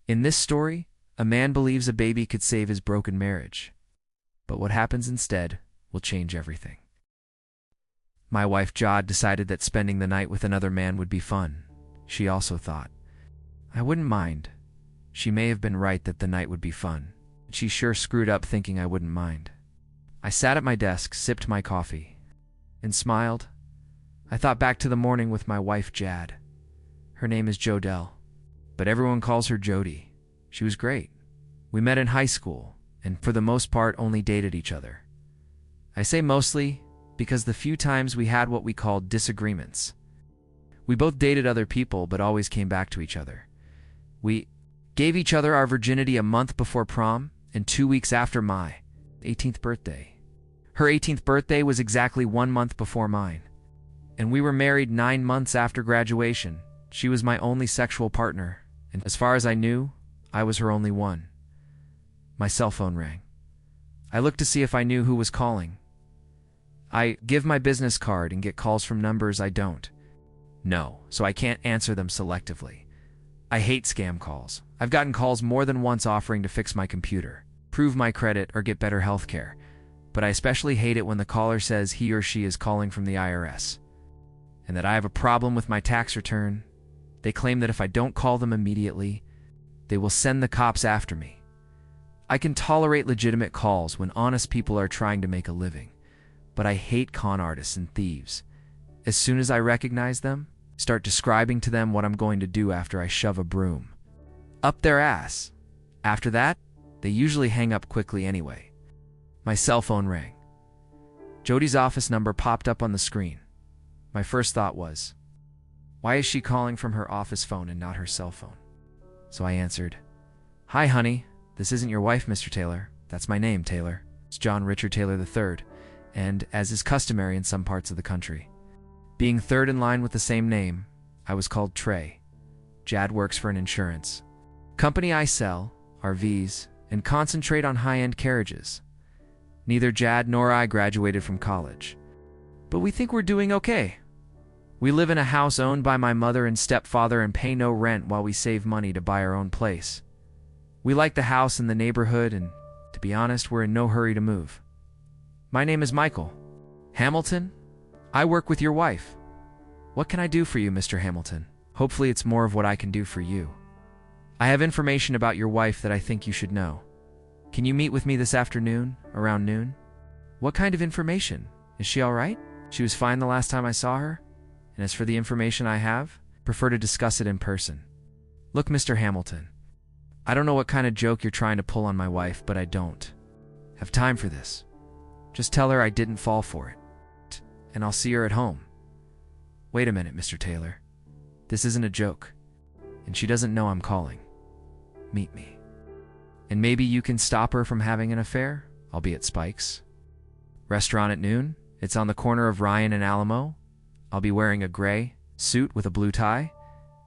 In this story, a man believes a baby could save his broken marriage. But what happens instead will change everything. My wife Jod decided that spending the night with another man would be fun. She also thought, I wouldn't mind. She may have been right that the night would be fun. She sure screwed up thinking I wouldn't mind. I sat at my desk, sipped my coffee, and smiled. I thought back to the morning with my wife Jad. Her name is Jodelle, but everyone calls her Jody. She was great. We met in high school, and for the most part only dated each other. I say mostly because the few times we had what we called disagreements. We both dated other people but always came back to each other. We gave each other our virginity a month before prom and 2 weeks after my 18th birthday. Her 18th birthday was exactly 1 month before mine. And we were married 9 months after graduation. She was my only sexual partner, and as far as I knew, I was her only one. My cell phone rang. I looked to see if I knew who was calling. I give my business card and get calls from numbers I don't know, so I can't answer them selectively. I hate scam calls. I've gotten calls more than once offering to fix my computer, prove my credit, or get better health care. But I especially hate it when the caller says he or she is calling from the IRS, and that I have a problem with my tax return. They claim that if I don't call them immediately, they will send the cops after me. I can tolerate legitimate calls when honest people are trying to make a living, but I hate con artists and thieves. As soon as I recognize them, start describing to them what I'm going to do after I shove a broom up their ass. After that, they usually hang up quickly anyway. My cell phone rang. Jody's office number popped up on the screen. My first thought was, why is she calling from her office phone and not her cell phone? So I answered, Hi, honey. This isn't your wife, Mr. Taylor. That's my name, Taylor. It's John Richard Taylor III, and as is customary in some parts of the country, being third in line with the same name, I was called Trey. Jad works for an insurance company. I sell RVs and concentrate on high-end carriages. Neither Jad nor I graduated from college, but we think we're doing okay. We live in a house owned by my mother and stepfather and pay no rent while we save money to buy our own place. We like the house and the neighborhood, and to be honest, we're in no hurry to move. My name is Michael Hamilton. I work with your wife. What can I do for you, Mr. Hamilton? Hopefully it's more of what I can do for you. I have information about your wife that I think you should know. Can you meet with me this afternoon, around noon? What kind of information? Is she all right? She was fine the last time I saw her. And as for the information I have, prefer to discuss it in person. Look, Mr. Hamilton, I don't know what kind of joke you're trying to pull on my wife, but I don't have time for this. Just tell her I didn't fall for it, and I'll see her at home. Wait a minute, Mr. Taylor. This isn't a joke, and she doesn't know I'm calling. Meet me. And maybe you can stop her from having an affair? I'll be at Spike's restaurant at noon. It's on the corner of Ryan and Alamo. I'll be wearing a gray suit with a blue tie.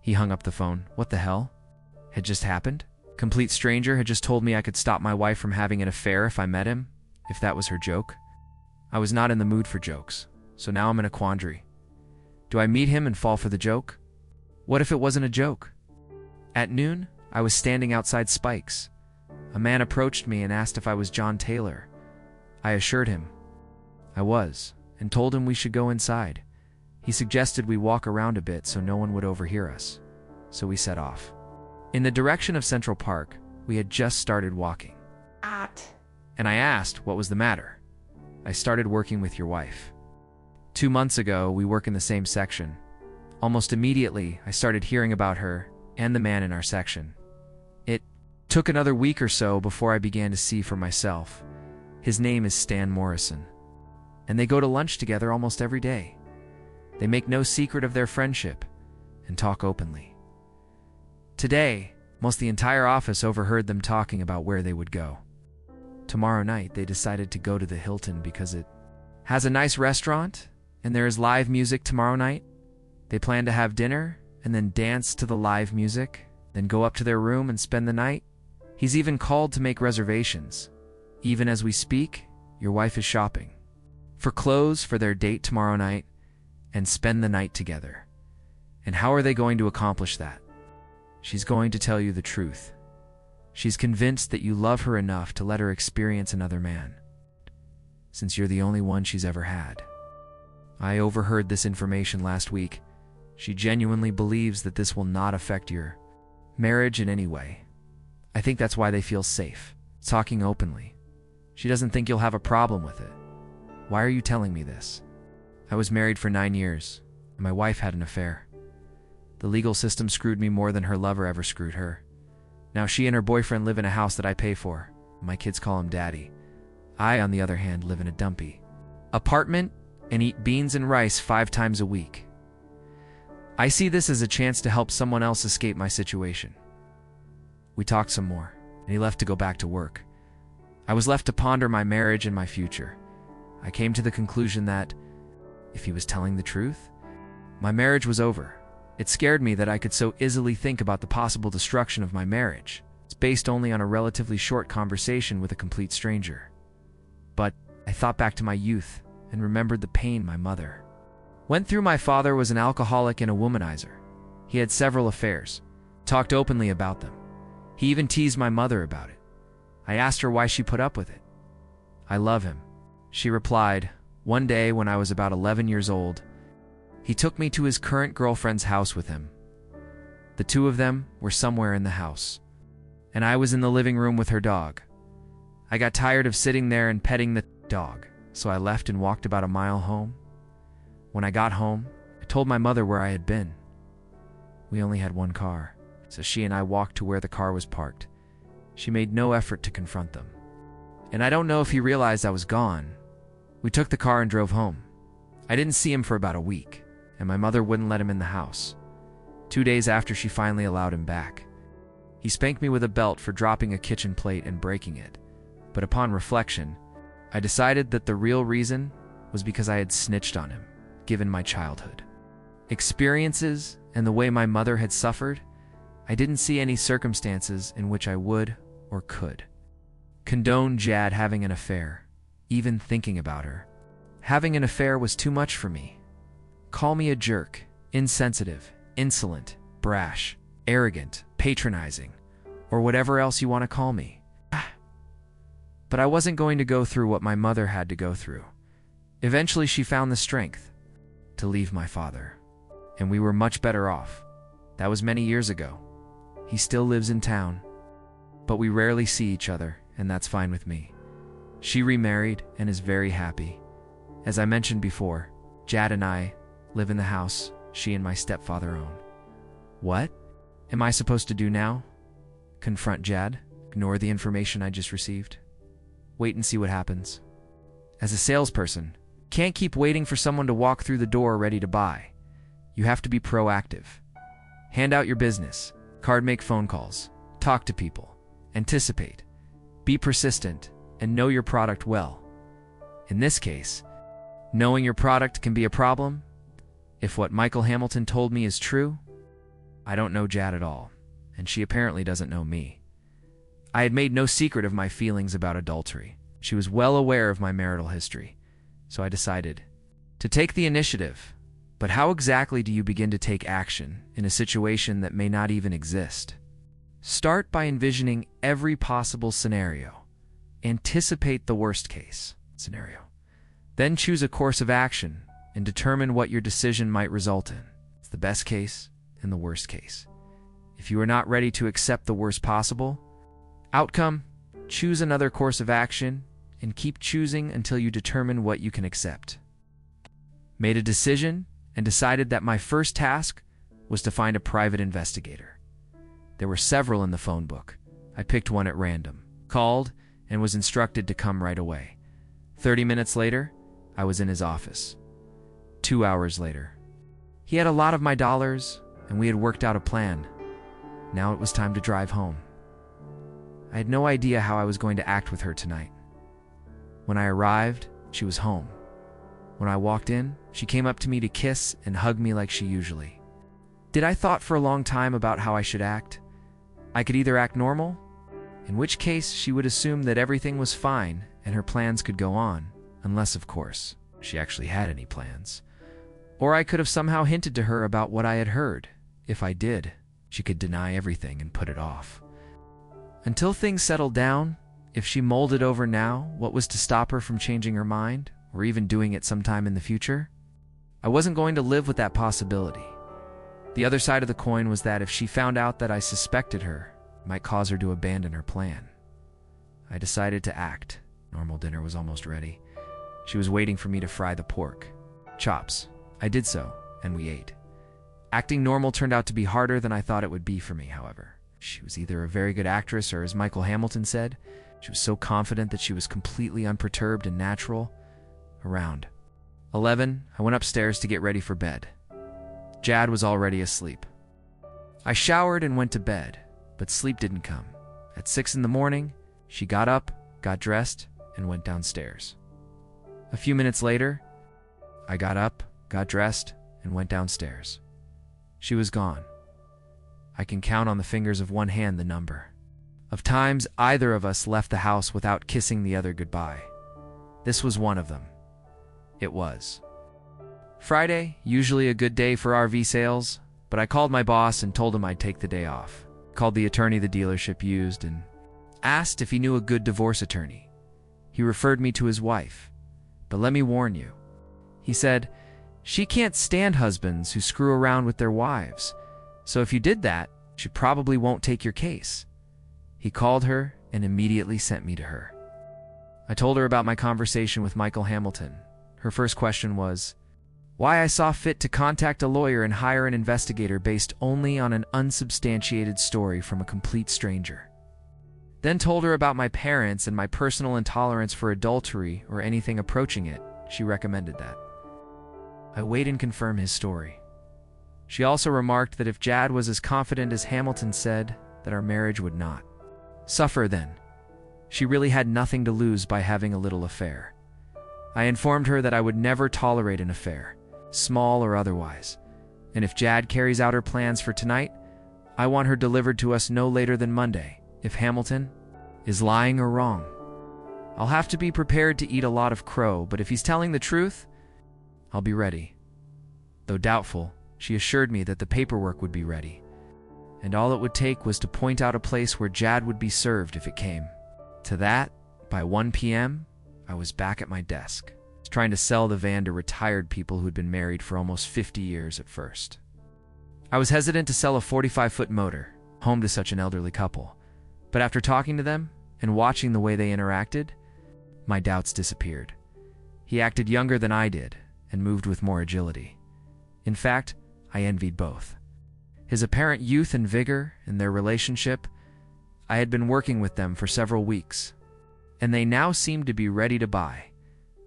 He hung up the phone. What the hell had just happened? Complete stranger had just told me I could stop my wife from having an affair if I met him, if that was her joke. I was not in the mood for jokes, so now I'm in a quandary. Do I meet him and fall for the joke? What if it wasn't a joke? At noon, I was standing outside Spike's. A man approached me and asked if I was John Taylor. I assured him I was, and told him we should go inside. He suggested we walk around a bit so no one would overhear us. So we set off. In the direction of Central Park, we had just started walking. And I asked what was the matter. I started working with your wife. 2 months ago, we work in the same section. Almost immediately, I started hearing about her and the man in our section. It took another week or so before I began to see for myself. His name is Stan Morrison, and they go to lunch together almost every day. They make no secret of their friendship and talk openly. Today, most the entire office overheard them talking about where they would go. Tomorrow night, they decided to go to the Hilton because it has a nice restaurant and there is live music tomorrow night. They plan to have dinner and then dance to the live music, then go up to their room and spend the night. He's even called to make reservations. Even as we speak, your wife is shopping for clothes for their date tomorrow night and spend the night together. And how are they going to accomplish that? She's going to tell you the truth. She's convinced that you love her enough to let her experience another man, since you're the only one she's ever had. I overheard this information last week. She genuinely believes that this will not affect your marriage in any way. I think that's why they feel safe talking openly. She doesn't think you'll have a problem with it. Why are you telling me this? I was married for 9 years, and my wife had an affair. The legal system screwed me more than her lover ever screwed her. Now she and her boyfriend live in a house that I pay for. My kids call him Daddy. I, on the other hand, live in a dumpy apartment and eat beans and rice 5 times a week. I see this as a chance to help someone else escape my situation. We talked some more, and he left to go back to work. I was left to ponder my marriage and my future. I came to the conclusion that, if he was telling the truth, my marriage was over. It scared me that I could so easily think about the possible destruction of my marriage. It's based only on a relatively short conversation with a complete stranger. But I thought back to my youth and remembered the pain my mother went through. My father was an alcoholic and a womanizer. He had several affairs, talked openly about them. He even teased my mother about it. I asked her why she put up with it. I love him. She replied, one day when I was about 11 years old, he took me to his current girlfriend's house with him. The two of them were somewhere in the house, and I was in the living room with her dog. I got tired of sitting there and petting the dog, so I left and walked about a mile home. When I got home, I told my mother where I had been. We only had one car, so she and I walked to where the car was parked. She made no effort to confront them, and I don't know if he realized I was gone. We took the car and drove home. I didn't see him for about a week, and my mother wouldn't let him in the house. 2 days after, she finally allowed him back. He spanked me with a belt for dropping a kitchen plate and breaking it, but upon reflection, I decided that the real reason was because I had snitched on him, given my childhood experiences and the way my mother had suffered. I didn't see any circumstances in which I would or could condone Jad having an affair, even thinking about her. Having an affair was too much for me. Call me a jerk, insensitive, insolent, brash, arrogant, patronizing, or whatever else you want to call me. But I wasn't going to go through what my mother had to go through. Eventually, she found the strength to leave my father, and we were much better off. That was many years ago. He still lives in town, but we rarely see each other, and that's fine with me. She remarried and is very happy. As I mentioned before, Jad and I live in the house she and my stepfather own. What am I supposed to do now? Confront Jad? Ignore the information I just received? Wait and see what happens? As a salesperson, can't keep waiting for someone to walk through the door ready to buy. You have to be proactive. Hand out your business card, make phone calls, talk to people, anticipate, be persistent, and know your product well. In this case, knowing your product can be a problem. If what Michael Hamilton told me is true, I don't know Jad at all, and she apparently doesn't know me. I had made no secret of my feelings about adultery. She was well aware of my marital history, so I decided to take the initiative. But how exactly do you begin to take action in a situation that may not even exist? Start by envisioning every possible scenario. Anticipate the worst case scenario. Then choose a course of action and determine what your decision might result in. It's the best case and the worst case. If you are not ready to accept the worst possible outcome, choose another course of action and keep choosing until you determine what you can accept. Made a decision and decided that my first task was to find a private investigator. There were several in the phone book. I picked one at random, called, and was instructed to come right away. 30 minutes later, I was in his office. 2 hours later, he had a lot of my dollars, and we had worked out a plan. Now it was time to drive home. I had no idea how I was going to act with her tonight. When I arrived, she was home. When I walked in, she came up to me to kiss and hug me like she usually did. I thought for a long time about how I should act. I could either act normal, in which case she would assume that everything was fine and her plans could go on, unless, of course, she actually had any plans. Or I could have somehow hinted to her about what I had heard. If I did, she could deny everything and put it off. Until things settled down, if she molded over now, what was to stop her from changing her mind, or even doing it sometime in the future? I wasn't going to live with that possibility. The other side of the coin was that if she found out that I suspected her, it might cause her to abandon her plan. I decided to act. Normal dinner was almost ready. She was waiting for me to fry the pork chops. I did so, and we ate. Acting normal turned out to be harder than I thought it would be for me, however. She was either a very good actress or, as Michael Hamilton said, she was so confident that she was completely unperturbed and natural. Around 11, I went upstairs to get ready for bed. Jad was already asleep. I showered and went to bed, but sleep didn't come. At 6 in the morning, she got up, got dressed, and went downstairs. A few minutes later, I got up, got dressed, and went downstairs. She was gone. I can count on the fingers of one hand the number of times either of us left the house without kissing the other goodbye. This was one of them. It was Friday, usually a good day for RV sales, but I called my boss and told him I'd take the day off. Called the attorney the dealership used and asked if he knew a good divorce attorney. He referred me to his wife. But let me warn you, he said, she can't stand husbands who screw around with their wives. So if you did that, she probably won't take your case. He called her and immediately sent me to her. I told her about my conversation with Michael Hamilton. Her first question was, why I saw fit to contact a lawyer and hire an investigator based only on an unsubstantiated story from a complete stranger. Then told her about my parents and my personal intolerance for adultery or anything approaching it. She recommended that I wait and confirm his story. She also remarked that if Jad was as confident as Hamilton said, that our marriage would not suffer then. She really had nothing to lose by having a little affair. I informed her that I would never tolerate an affair, small or otherwise, and if Jad carries out her plans for tonight, I want her delivered to us no later than Monday. If Hamilton is lying or wrong, I'll have to be prepared to eat a lot of crow, but if he's telling the truth, I'll be ready. Though doubtful, she assured me that the paperwork would be ready, and all it would take was to point out a place where Jad would be served if it came to that. By 1 p.m., I was back at my desk, trying to sell the van to retired people who had been married for almost 50 years at first. I was hesitant to sell a 45-foot motor, home to such an elderly couple, but after talking to them and watching the way they interacted, my doubts disappeared. He acted younger than I did and moved with more agility. In fact, I envied both. His apparent youth and vigor in their relationship. I had been working with them for several weeks, and they now seemed to be ready to buy.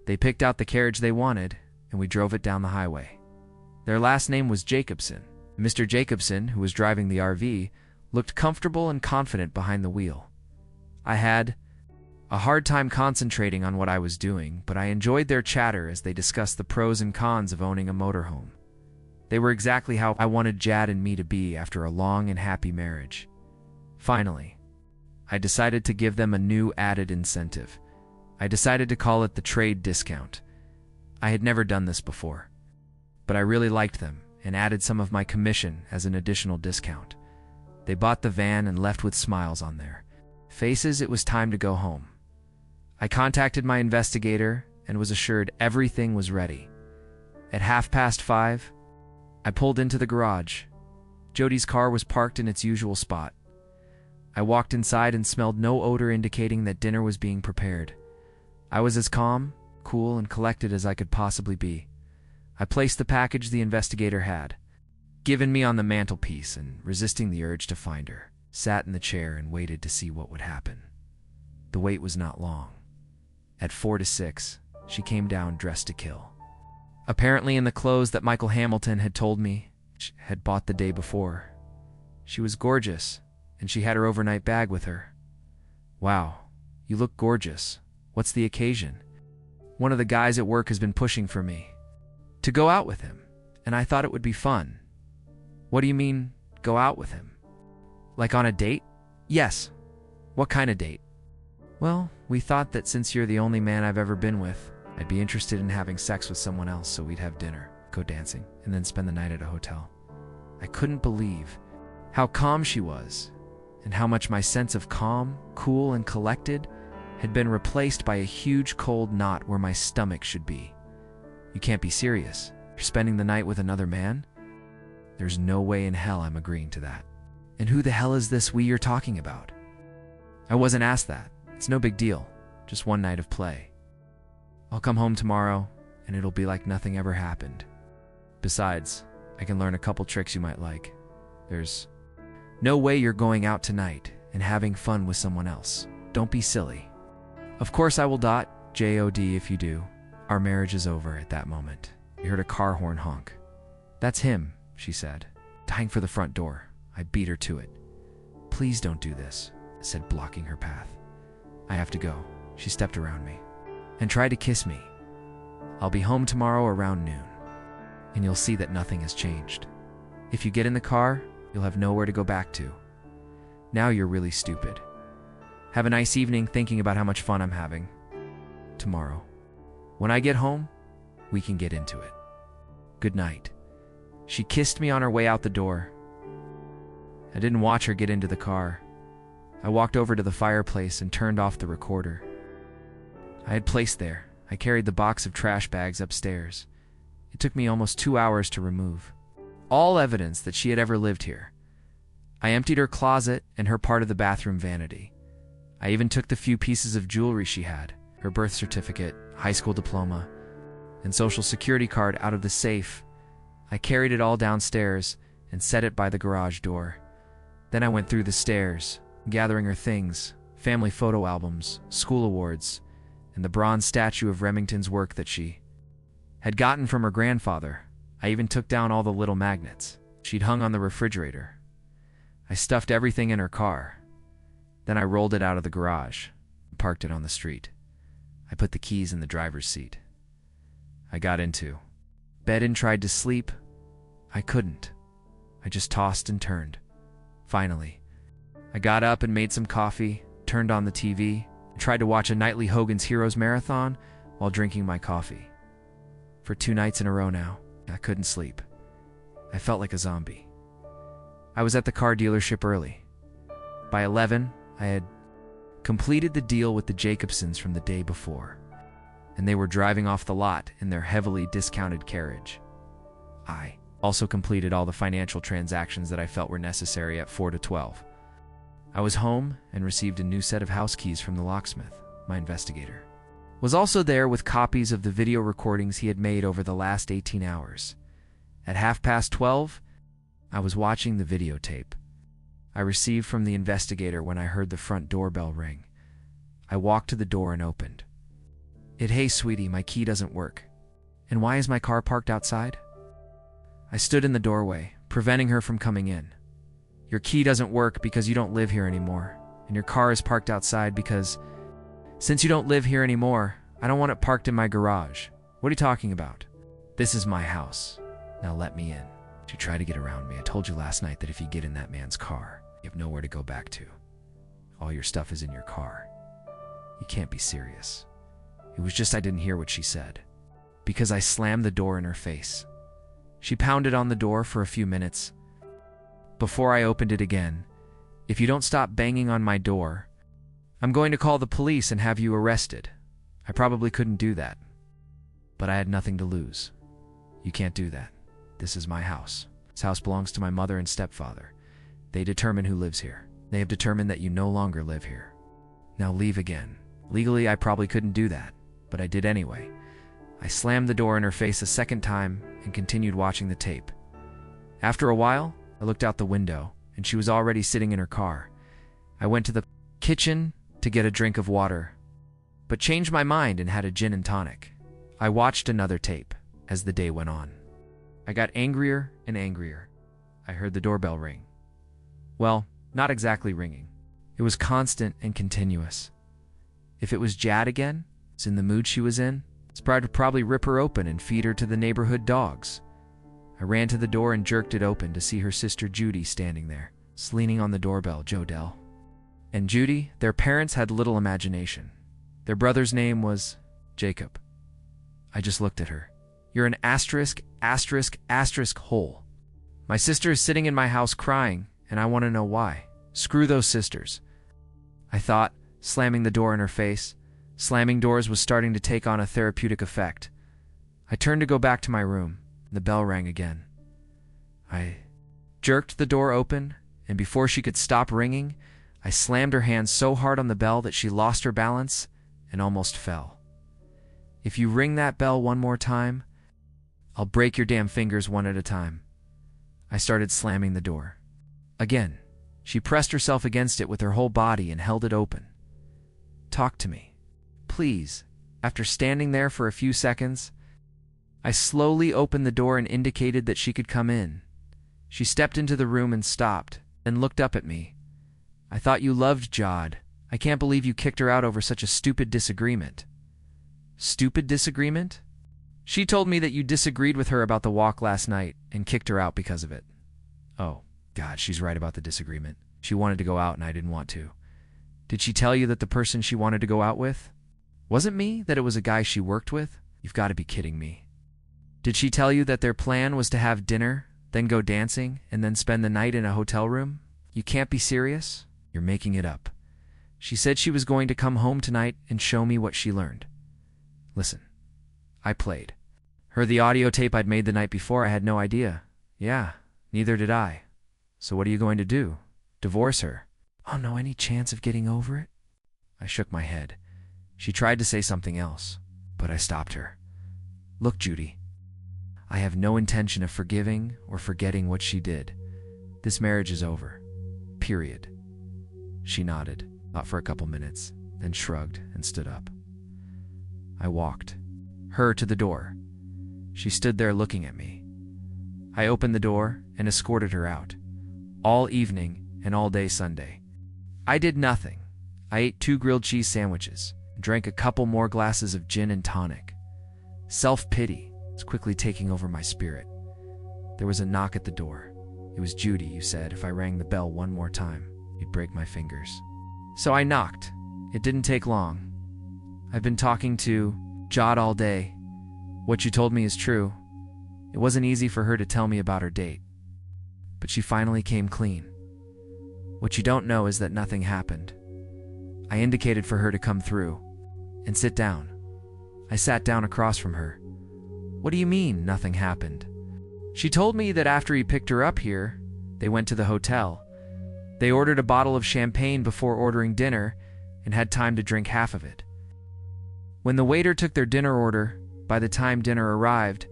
They picked out the carriage they wanted, and we drove it down the highway. Their last name was Jacobson. Mr. Jacobson, who was driving the RV, looked comfortable and confident behind the wheel. I had a hard time concentrating on what I was doing, but I enjoyed their chatter as they discussed the pros and cons of owning a motorhome. They were exactly how I wanted Jad and me to be after a long and happy marriage. Finally, I decided to give them a new added incentive. I decided to call it the trade discount. I had never done this before, but I really liked them and added some of my commission as an additional discount. They bought the van and left with smiles on their faces. It was time to go home. I contacted my investigator and was assured everything was ready. At 5:30, I pulled into the garage. Jody's car was parked in its usual spot. I walked inside and smelled no odor indicating that dinner was being prepared. I was as calm, cool, and collected as I could possibly be. I placed the package the investigator had given me on the mantelpiece and, resisting the urge to find her, sat in the chair and waited to see what would happen. The wait was not long. At 4 to 6, she came down dressed to kill. Apparently in the clothes that Michael Hamilton had told me she had bought the day before. She was gorgeous, and she had her overnight bag with her. Wow, you look gorgeous. What's the occasion? One of the guys at work has been pushing for me to go out with him, and I thought it would be fun. What do you mean, go out with him? Like on a date? Yes. What kind of date? Well, we thought that since you're the only man I've ever been with, I'd be interested in having sex with someone else, so we'd have dinner, go dancing, and then spend the night at a hotel. I couldn't believe how calm she was and how much my sense of calm, cool, and collected had been replaced by a huge cold knot where my stomach should be. You can't be serious. You're spending the night with another man? There's no way in hell I'm agreeing to that. And who the hell is this we you're talking about? I wasn't asked that. It's no big deal. Just one night of play. I'll come home tomorrow, and it'll be like nothing ever happened. Besides, I can learn a couple tricks you might like. There's no way you're going out tonight and having fun with someone else. Don't be silly. Of course I will J-O-D if you do. Our marriage is over at that moment. We heard a car horn honk. That's him, she said, dying for the front door. I beat her to it. Please don't do this, I said, blocking her path. I have to go. She stepped around me and tried to kiss me. I'll be home tomorrow around noon, and you'll see that nothing has changed. If you get in the car, you'll have nowhere to go back to. Now you're really stupid. Have a nice evening thinking about how much fun I'm having. Tomorrow, when I get home, we can get into it. Good night. She kissed me on her way out the door. I didn't watch her get into the car. I walked over to the fireplace and turned off the recorder. I had placed there. I carried the box of trash bags upstairs. It took me almost 2 hours to remove all evidence that she had ever lived here. I emptied her closet and her part of the bathroom vanity. I even took the few pieces of jewelry she had, her birth certificate, high school diploma, and social security card out of the safe. I carried it all downstairs and set it by the garage door. Then I went through the stairs, gathering her things, family photo albums, school awards, and the bronze statue of Remington's work that she had gotten from her grandfather. I even took down all the little magnets she'd hung on the refrigerator. I stuffed everything in her car. Then I rolled it out of the garage and parked it on the street. I put the keys in the driver's seat. I got into bed and tried to sleep. I couldn't. I just tossed and turned. Finally, I got up and made some coffee, turned on the TV, and tried to watch a nightly Hogan's Heroes marathon while drinking my coffee. For 2 nights in a row now, I couldn't sleep. I felt like a zombie. I was at the car dealership early. By 11, I had completed the deal with the Jacobsons from the day before, and they were driving off the lot in their heavily discounted carriage. I also completed all the financial transactions that I felt were necessary at 4 to 12. I was home and received a new set of house keys from the locksmith. My investigator was also there with copies of the video recordings he had made over the last 18 hours. At 12:30, I was watching the videotape I received from the investigator when I heard the front doorbell ring. I walked to the door and opened it. Hey, sweetie, my key doesn't work. And why is my car parked outside? I stood in the doorway, preventing her from coming in. Your key doesn't work because you don't live here anymore, and your car is parked outside because, since you don't live here anymore, I don't want it parked in my garage. What are you talking about? This is my house. Now let me in. She tried to get around me. I told you last night that if you get in that man's car, you have nowhere to go back to. All your stuff is in your car. You can't be serious. It was just I didn't hear what she said, because I slammed the door in her face. She pounded on the door for a few minutes before I opened it again. If you don't stop banging on my door, I'm going to call the police and have you arrested. I probably couldn't do that, but I had nothing to lose. You can't do that. This is my house. This house belongs to my mother and stepfather. They determine who lives here. They have determined that you no longer live here. Now leave again. Legally, I probably couldn't do that, but I did anyway. I slammed the door in her face a second time and continued watching the tape. After a while, I looked out the window, and she was already sitting in her car. I went to the kitchen to get a drink of water, but changed my mind and had a gin and tonic. I watched another tape as the day went on. I got angrier and angrier. I heard the doorbell ring. Well, not exactly ringing. It was constant and continuous. If it was Jad again, it's in the mood she was in, Sprite would probably rip her open and feed her to the neighborhood dogs. I ran to the door and jerked it open to see her sister Judy standing there, leaning on the doorbell, Jodelle. And Judy, their parents had little imagination. Their brother's name was Jacob. I just looked at her. You're an asterisk, asterisk, asterisk hole. My sister is sitting in my house crying, and I want to know why. Screw those sisters, I thought, slamming the door in her face. Slamming doors was starting to take on a therapeutic effect. I turned to go back to my room, and the bell rang again. I jerked the door open, and before she could stop ringing, I slammed her hand so hard on the bell that she lost her balance and almost fell. If you ring that bell one more time, I'll break your damn fingers one at a time. I started slamming the door. Again, she pressed herself against it with her whole body and held it open. Talk to me, please. After standing there for a few seconds, I slowly opened the door and indicated that she could come in. She stepped into the room and stopped, then looked up at me. I thought you loved Jod. I can't believe you kicked her out over such a stupid disagreement. Stupid disagreement? She told me that you disagreed with her about the walk last night and kicked her out because of it. Oh, God, she's right about the disagreement. She wanted to go out and I didn't want to. Did she tell you that the person she wanted to go out with wasn't me, that it was a guy she worked with? You've got to be kidding me. Did she tell you that their plan was to have dinner, then go dancing, and then spend the night in a hotel room? You can't be serious? You're making it up. She said she was going to come home tonight and show me what she learned. Listen, I played her the audio tape I'd made the night before. I had no idea. Yeah, neither did I. So what are you going to do? Divorce her? Oh no, any chance of getting over it? I shook my head. She tried to say something else, but I stopped her. Look, Judy, I have no intention of forgiving or forgetting what she did. This marriage is over. Period. She nodded, thought for a couple minutes, then shrugged and stood up. I walked her to the door. She stood there looking at me. I opened the door and escorted her out. All evening and all day Sunday. I did nothing. I ate 2 grilled cheese sandwiches and drank a couple more glasses of gin and tonic. Self-pity was quickly taking over my spirit. There was a knock at the door. It was Judy, who said if I rang the bell one more time, you'd break my fingers. So I knocked. It didn't take long. I've been talking to Jod all day. What you told me is true. It wasn't easy for her to tell me about her date. But she finally came clean. What you don't know is that nothing happened. I indicated for her to come through and sit down. I sat down across from her. What do you mean, nothing happened? She told me that after he picked her up here, they went to the hotel. They ordered a bottle of champagne before ordering dinner and had time to drink half of it. When the waiter took their dinner order, by the time dinner arrived,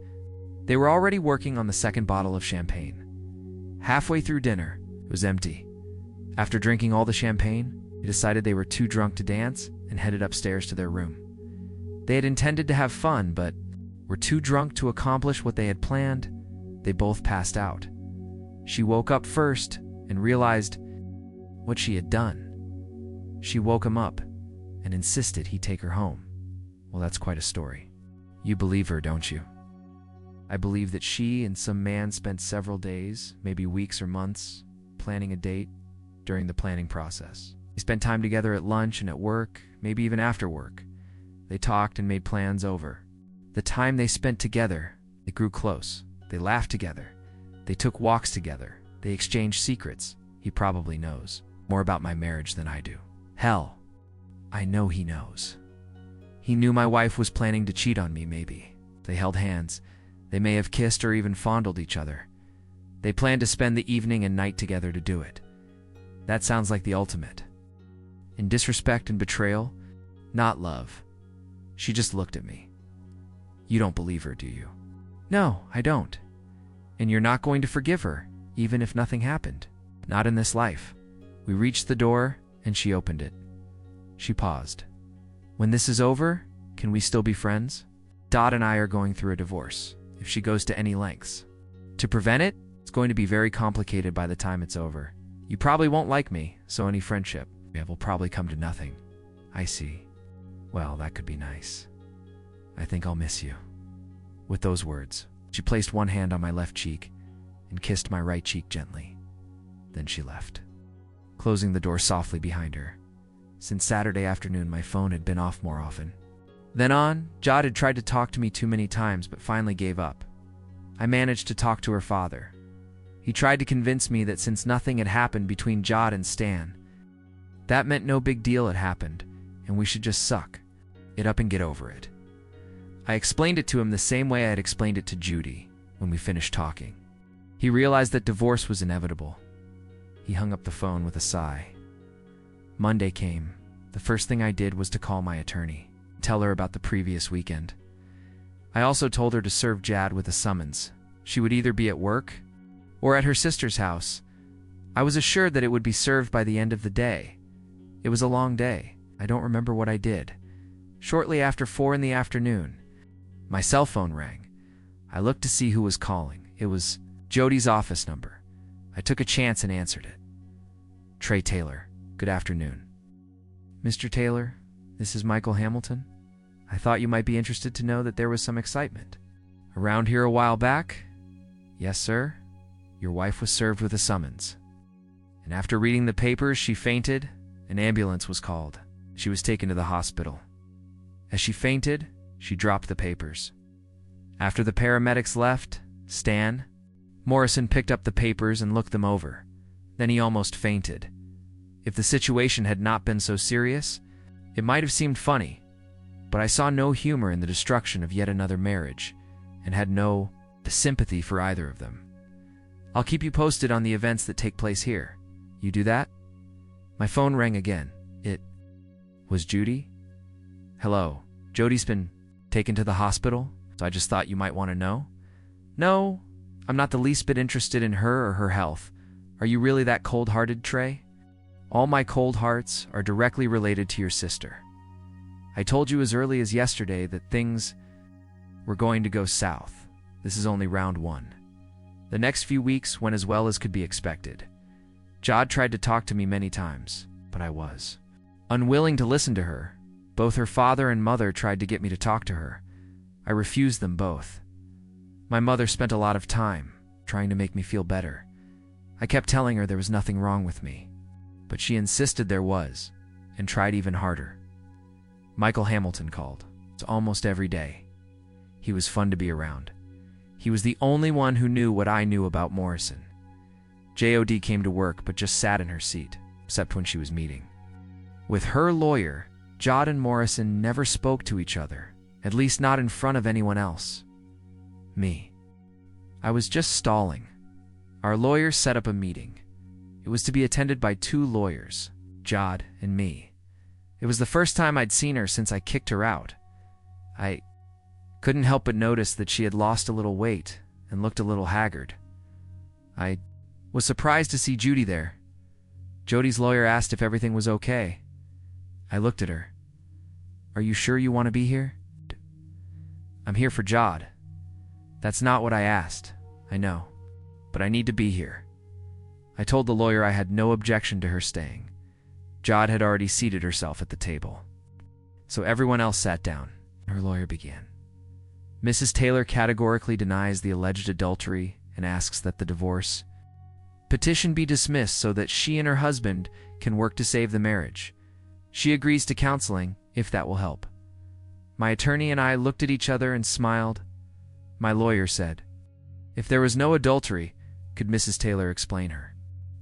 they were already working on the second bottle of champagne. Halfway through dinner, it was empty. After drinking all the champagne, they decided they were too drunk to dance and headed upstairs to their room. They had intended to have fun, but were too drunk to accomplish what they had planned. They both passed out. She woke up first and realized what she had done. She woke him up and insisted he take her home. Well, that's quite a story. You believe her, don't you? I believe that she and some man spent several days, maybe weeks or months, planning a date during the planning process. They spent time together at lunch and at work, maybe even after work. They talked and made plans over. The time they spent together, they grew close. They laughed together. They took walks together. They exchanged secrets. He probably knows more about my marriage than I do. Hell, I know he knows. He knew my wife was planning to cheat on me, maybe. They held hands. They may have kissed or even fondled each other. They planned to spend the evening and night together to do it. That sounds like the ultimate. In disrespect and betrayal, not love. She just looked at me. You don't believe her, do you? No, I don't. And you're not going to forgive her, even if nothing happened. Not in this life. We reached the door, and she opened it. She paused. When this is over, can we still be friends? Dot and I are going through a divorce, if she goes to any lengths. To prevent it, it's going to be very complicated by the time it's over. You probably won't like me, so any friendship will probably come to nothing. I see. Well, that could be nice. I think I'll miss you. With those words, she placed one hand on my left cheek and kissed my right cheek gently. Then she left, closing the door softly behind her. Since Saturday afternoon, my phone had been off more often. Then on, Jod had tried to talk to me too many times, but finally gave up. I managed to talk to her father. He tried to convince me that since nothing had happened between Jod and Stan, that meant no big deal had happened, and we should just suck it up and get over it. I explained it to him the same way I had explained it to Judy when we finished talking. He realized that divorce was inevitable. He hung up the phone with a sigh. Monday came. The first thing I did was to call my attorney, tell her about the previous weekend. I also told her to serve Jad with a summons. She would either be at work or at her sister's house. I was assured that it would be served by the end of the day. It was a long day. I don't remember what I did. Shortly after 4 in the afternoon, my cell phone rang. I looked to see who was calling. It was Jody's office number. I took a chance and answered it. Trey Taylor, good afternoon. Mr. Taylor, this is Michael Hamilton. I thought you might be interested to know that there was some excitement around here a while back. Yes, sir. Your wife was served with a summons. And after reading the papers, she fainted. An ambulance was called. She was taken to the hospital. As she fainted, she dropped the papers. After the paramedics left, Stan Morrison picked up the papers and looked them over. Then he almost fainted. If the situation had not been so serious, it might have seemed funny, but I saw no humor in the destruction of yet another marriage, and had no sympathy for either of them. I'll keep you posted on the events that take place here. You do that? My phone rang again. It was Judy. Hello. Jody's been taken to the hospital, so I just thought you might want to know. No, I'm not the least bit interested in her or her health. Are you really that cold-hearted, Trey? All my cold hearts are directly related to your sister. I told you as early as yesterday that things were going to go south. This is only round 1. The next few weeks went as well as could be expected. Jod tried to talk to me many times, but I was unwilling to listen to her. Both her father and mother tried to get me to talk to her. I refused them both. My mother spent a lot of time trying to make me feel better. I kept telling her there was nothing wrong with me, but she insisted there was, and tried even harder. Michael Hamilton called. It's almost every day. He was fun to be around. He was the only one who knew what I knew about Morrison. JOD came to work but just sat in her seat, except when she was meeting. With her lawyer, Jod and Morrison never spoke to each other, at least not in front of anyone else. Me. I was just stalling. Our lawyers set up a meeting. It was to be attended by 2 lawyers, Jod and me. It was the first time I'd seen her since I kicked her out. I couldn't help but notice that she had lost a little weight and looked a little haggard. I was surprised to see Judy there. Jody's lawyer asked if everything was okay. I looked at her. Are you sure you want to be here? I'm here for Jod. That's not what I asked, I know, but I need to be here. I told the lawyer I had no objection to her staying. Jod had already seated herself at the table. So everyone else sat down. Her lawyer began. Mrs. Taylor categorically denies the alleged adultery and asks that the divorce petition be dismissed so that she and her husband can work to save the marriage. She agrees to counseling, if that will help. My attorney and I looked at each other and smiled. My lawyer said, if there was no adultery, could Mrs. Taylor explain her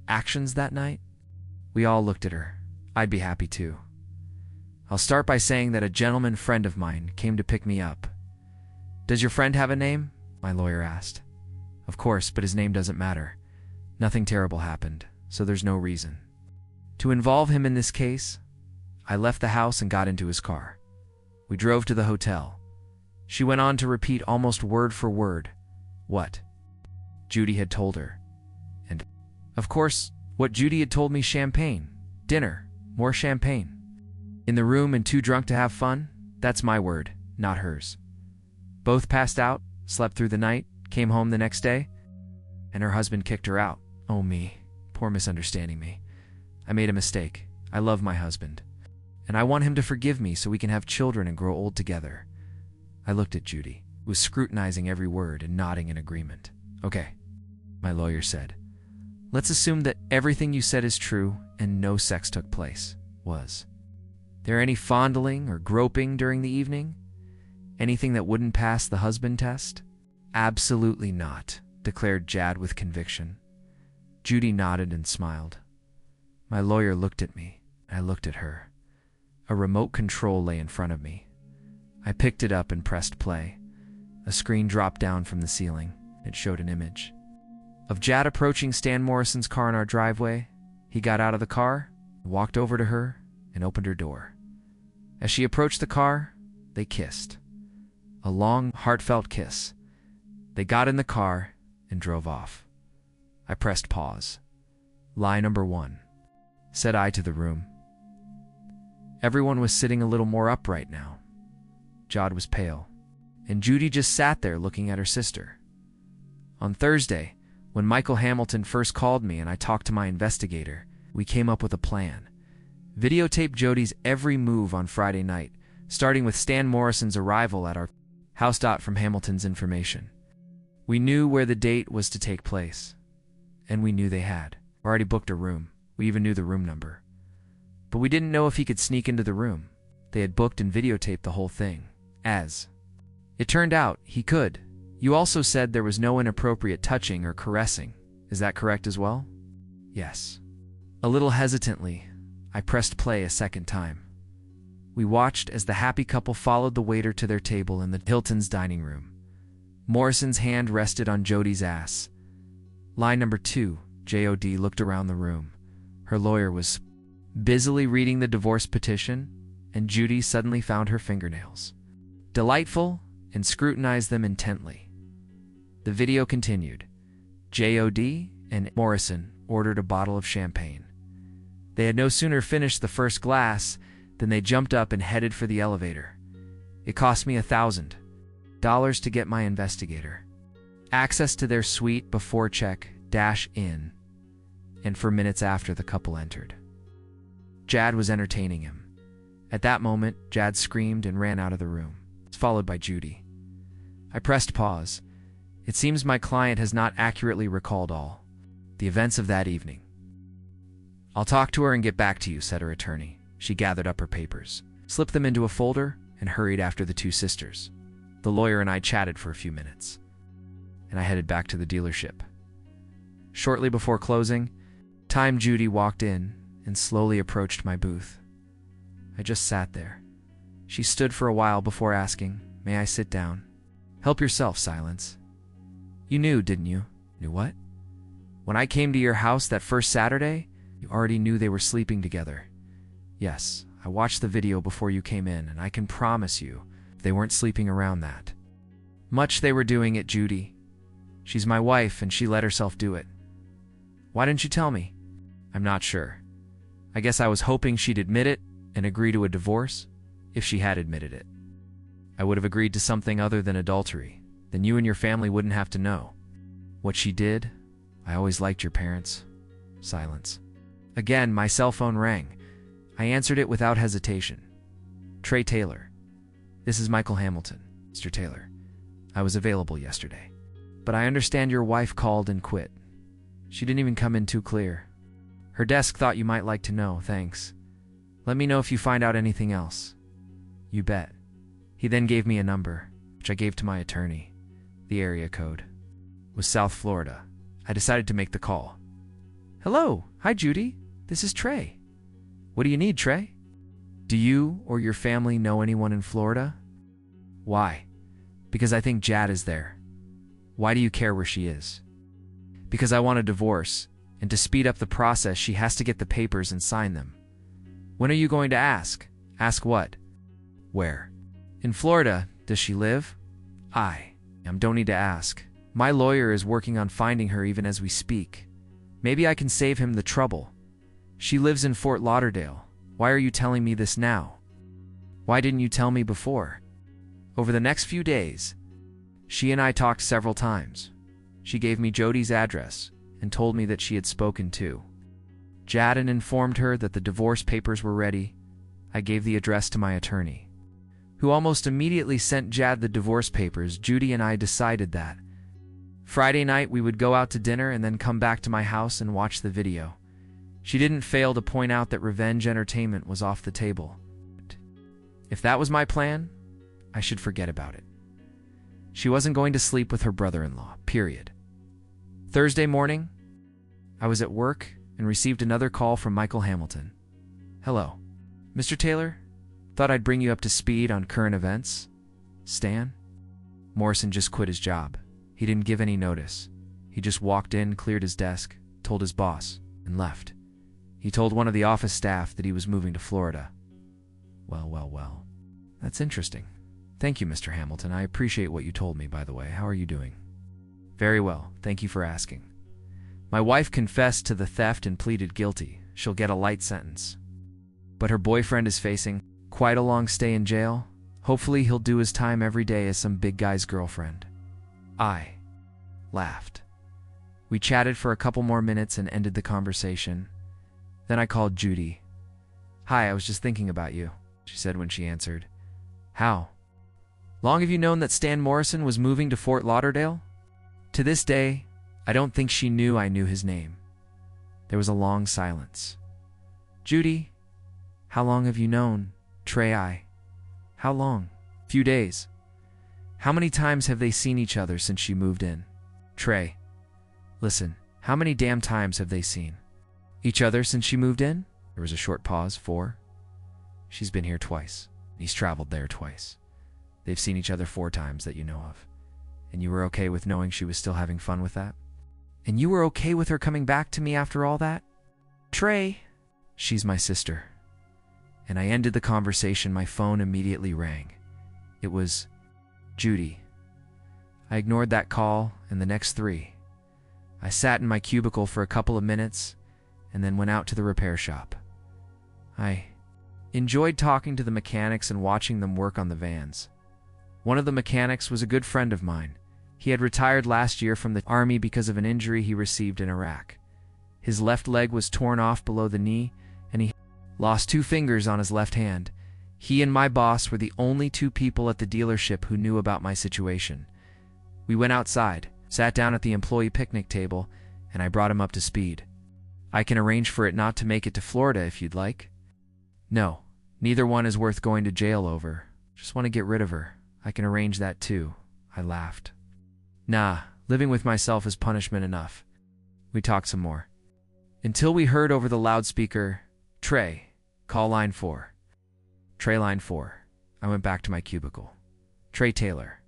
actions that night? We all looked at her. I'd be happy too. I'll start by saying that a gentleman friend of mine came to pick me up. Does your friend have a name? My lawyer asked. Of course, but his name doesn't matter. Nothing terrible happened, so there's no reason to involve him in this case. I left the house and got into his car. We drove to the hotel. She went on to repeat almost word for word what Judy had told her. And, of course, what Judy had told me: champagne, dinner, more champagne. In the room and too drunk to have fun? That's my word, not hers. Both passed out, slept through the night, came home the next day, and her husband kicked her out. Oh me, poor misunderstanding me. I made a mistake. I love my husband, and I want him to forgive me so we can have children and grow old together. I looked at Judy, who was scrutinizing every word and nodding in agreement. Okay, my lawyer said. Let's assume that everything you said is true and no sex took place. Was there any fondling or groping during the evening? Anything that wouldn't pass the husband test? Absolutely not, declared Jad with conviction. Judy nodded and smiled. My lawyer looked at me. I looked at her. A remote control lay in front of me. I picked it up and pressed play. A screen dropped down from the ceiling. It showed an image of Jad approaching Stan Morrison's car in our driveway. He got out of the car, walked over to her, and opened her door. As she approached the car, they kissed. A long, heartfelt kiss. They got in the car and drove off. I pressed pause. Lie number 1, said I to the room. Everyone was sitting a little more upright now. Jad was pale, and Judy just sat there looking at her sister. On Thursday, when Michael Hamilton first called me and I talked to my investigator, we came up with a plan. Videotape Jody's every move on Friday night, starting with Stan Morrison's arrival at our house. From Hamilton's information, we knew where the date was to take place, and we knew they had already booked a room. We even knew the room number. But we didn't know if he could sneak into the room. They had booked and videotaped the whole thing. As it turned out, he could. You also said there was no inappropriate touching or caressing. Is that correct as well? Yes. A little hesitantly, I pressed play a second time. We watched as the happy couple followed the waiter to their table in the Hilton's dining room. Morrison's hand rested on Jody's ass. Line number 2, J.O.D. looked around the room. Her lawyer was busily reading the divorce petition, and Judy suddenly found her fingernails delightful and scrutinized them intently. The video continued. J.O.D. and Morrison ordered a bottle of champagne. They had no sooner finished the first glass than they jumped up and headed for the elevator. It cost me $1,000 to get my investigator access to their suite before check-in, and for minutes after the couple entered. Jad was entertaining him. At that moment, Jad screamed and ran out of the room, followed by Judy. I pressed pause. It seems my client has not accurately recalled all the events of that evening. I'll talk to her and get back to you, said her attorney. She gathered up her papers, slipped them into a folder, and hurried after the two sisters. The lawyer and I chatted for a few minutes, and I headed back to the dealership. Shortly before closing time, Judy walked in and slowly approached my booth. I just sat there. She stood for a while before asking, "May I sit down?" "Help yourself, Silence." "You knew, didn't you?" "Knew what?" "When I came to your house that first Saturday, you already knew they were sleeping together." "Yes, I watched the video before you came in, and I can promise you they weren't sleeping around that much. They were doing it, Judy. She's my wife, and she let herself do it." "Why didn't you tell me?" "I'm not sure. I guess I was hoping she'd admit it and agree to a divorce. If she had admitted it, I would have agreed to something other than adultery. Then you and your family wouldn't have to know what she did. I always liked your parents." Silence. Again, my cell phone rang. I answered it without hesitation. "Trey Taylor. This is Michael Hamilton." "Mr. Taylor, I was available yesterday, but I understand your wife called and quit. She didn't even come in too clear. Her desk thought you might like to know. Thanks. Let me know if you find out anything else." "You bet." He then gave me a number, which I gave to my attorney. The area code was South Florida. I decided to make the call. "Hello. Hi, Judy. This is Trey." "What do you need, Trey?" "Do you or your family know anyone in Florida?" "Why?" "Because I think Jad is there." "Why do you care where she is?" "Because I want a divorce, and to speed up the process, she has to get the papers and sign them." "When are you going to ask?" "Ask what?" "Where?" "In Florida. Does she live?" "I don't need to ask. My lawyer is working on finding her even as we speak. Maybe I can save him the trouble. She lives in Fort Lauderdale. Why are you telling me this now? Why didn't you tell me before?" Over the next few days, she and I talked several times. She gave me Jody's address and told me that she had spoken to Jad and informed her that the divorce papers were ready. I gave the address to my attorney, who almost immediately sent Jad the divorce papers. Judy and I decided that Friday night we would go out to dinner and then come back to my house and watch the video. She didn't fail to point out that revenge entertainment was off the table. If that was my plan, I should forget about it. She wasn't going to sleep with her brother-in-law, period. Thursday morning, I was at work and received another call from Michael Hamilton. Hello. Mr. Taylor? Thought I'd bring you up to speed on current events. Stan? Morrison just quit his job. He didn't give any notice. He just walked in, cleared his desk, told his boss, and left. He told one of the office staff that he was moving to Florida. Well. That's interesting. Thank you, Mr. Hamilton. I appreciate what you told me, by the way. How are you doing? Very well. Thank you for asking. My wife confessed to the theft and pleaded guilty. She'll get a light sentence. But her boyfriend is facing quite a long stay in jail. Hopefully he'll do his time every day as some big guy's girlfriend. I laughed. We chatted for a couple more minutes and ended the conversation. Then I called Judy. Hi, I was just thinking about you, she said when she answered. How? Long have you known that Stan Morrison was moving to Fort Lauderdale? To this day, I don't think she knew I knew his name. There was a long silence. Judy, how long have you known Trey? How long? Few days. How many times have they seen each other since she moved in? Trey, listen, how many damn times have they seen each other since she moved in? There was a short pause. 4. She's been here twice. He's traveled there twice. They've seen each other 4 times that you know of. And you were okay with knowing she was still having fun with that? And you were okay with her coming back to me after all that? Trey, she's my sister. And I ended the conversation. My phone immediately rang. It was Judy. I ignored that call and the next 3. I sat in my cubicle for a couple of minutes and then went out to the repair shop. I enjoyed talking to the mechanics and watching them work on the vans. One of the mechanics was a good friend of mine. He had retired last year from the army because of an injury he received in Iraq. His left leg was torn off below the knee, and he lost 2 fingers on his left hand. He and my boss were the only 2 people at the dealership who knew about my situation. We went outside, sat down at the employee picnic table, and I brought him up to speed. I can arrange for it not to make it to Florida if you'd like. No, neither one is worth going to jail over. Just want to get rid of her. I can arrange that too. I laughed. Nah, living with myself is punishment enough. We talked some more. Until we heard over the loudspeaker, Trey, call line 4. Trey line 4. I went back to my cubicle. Trey Taylor.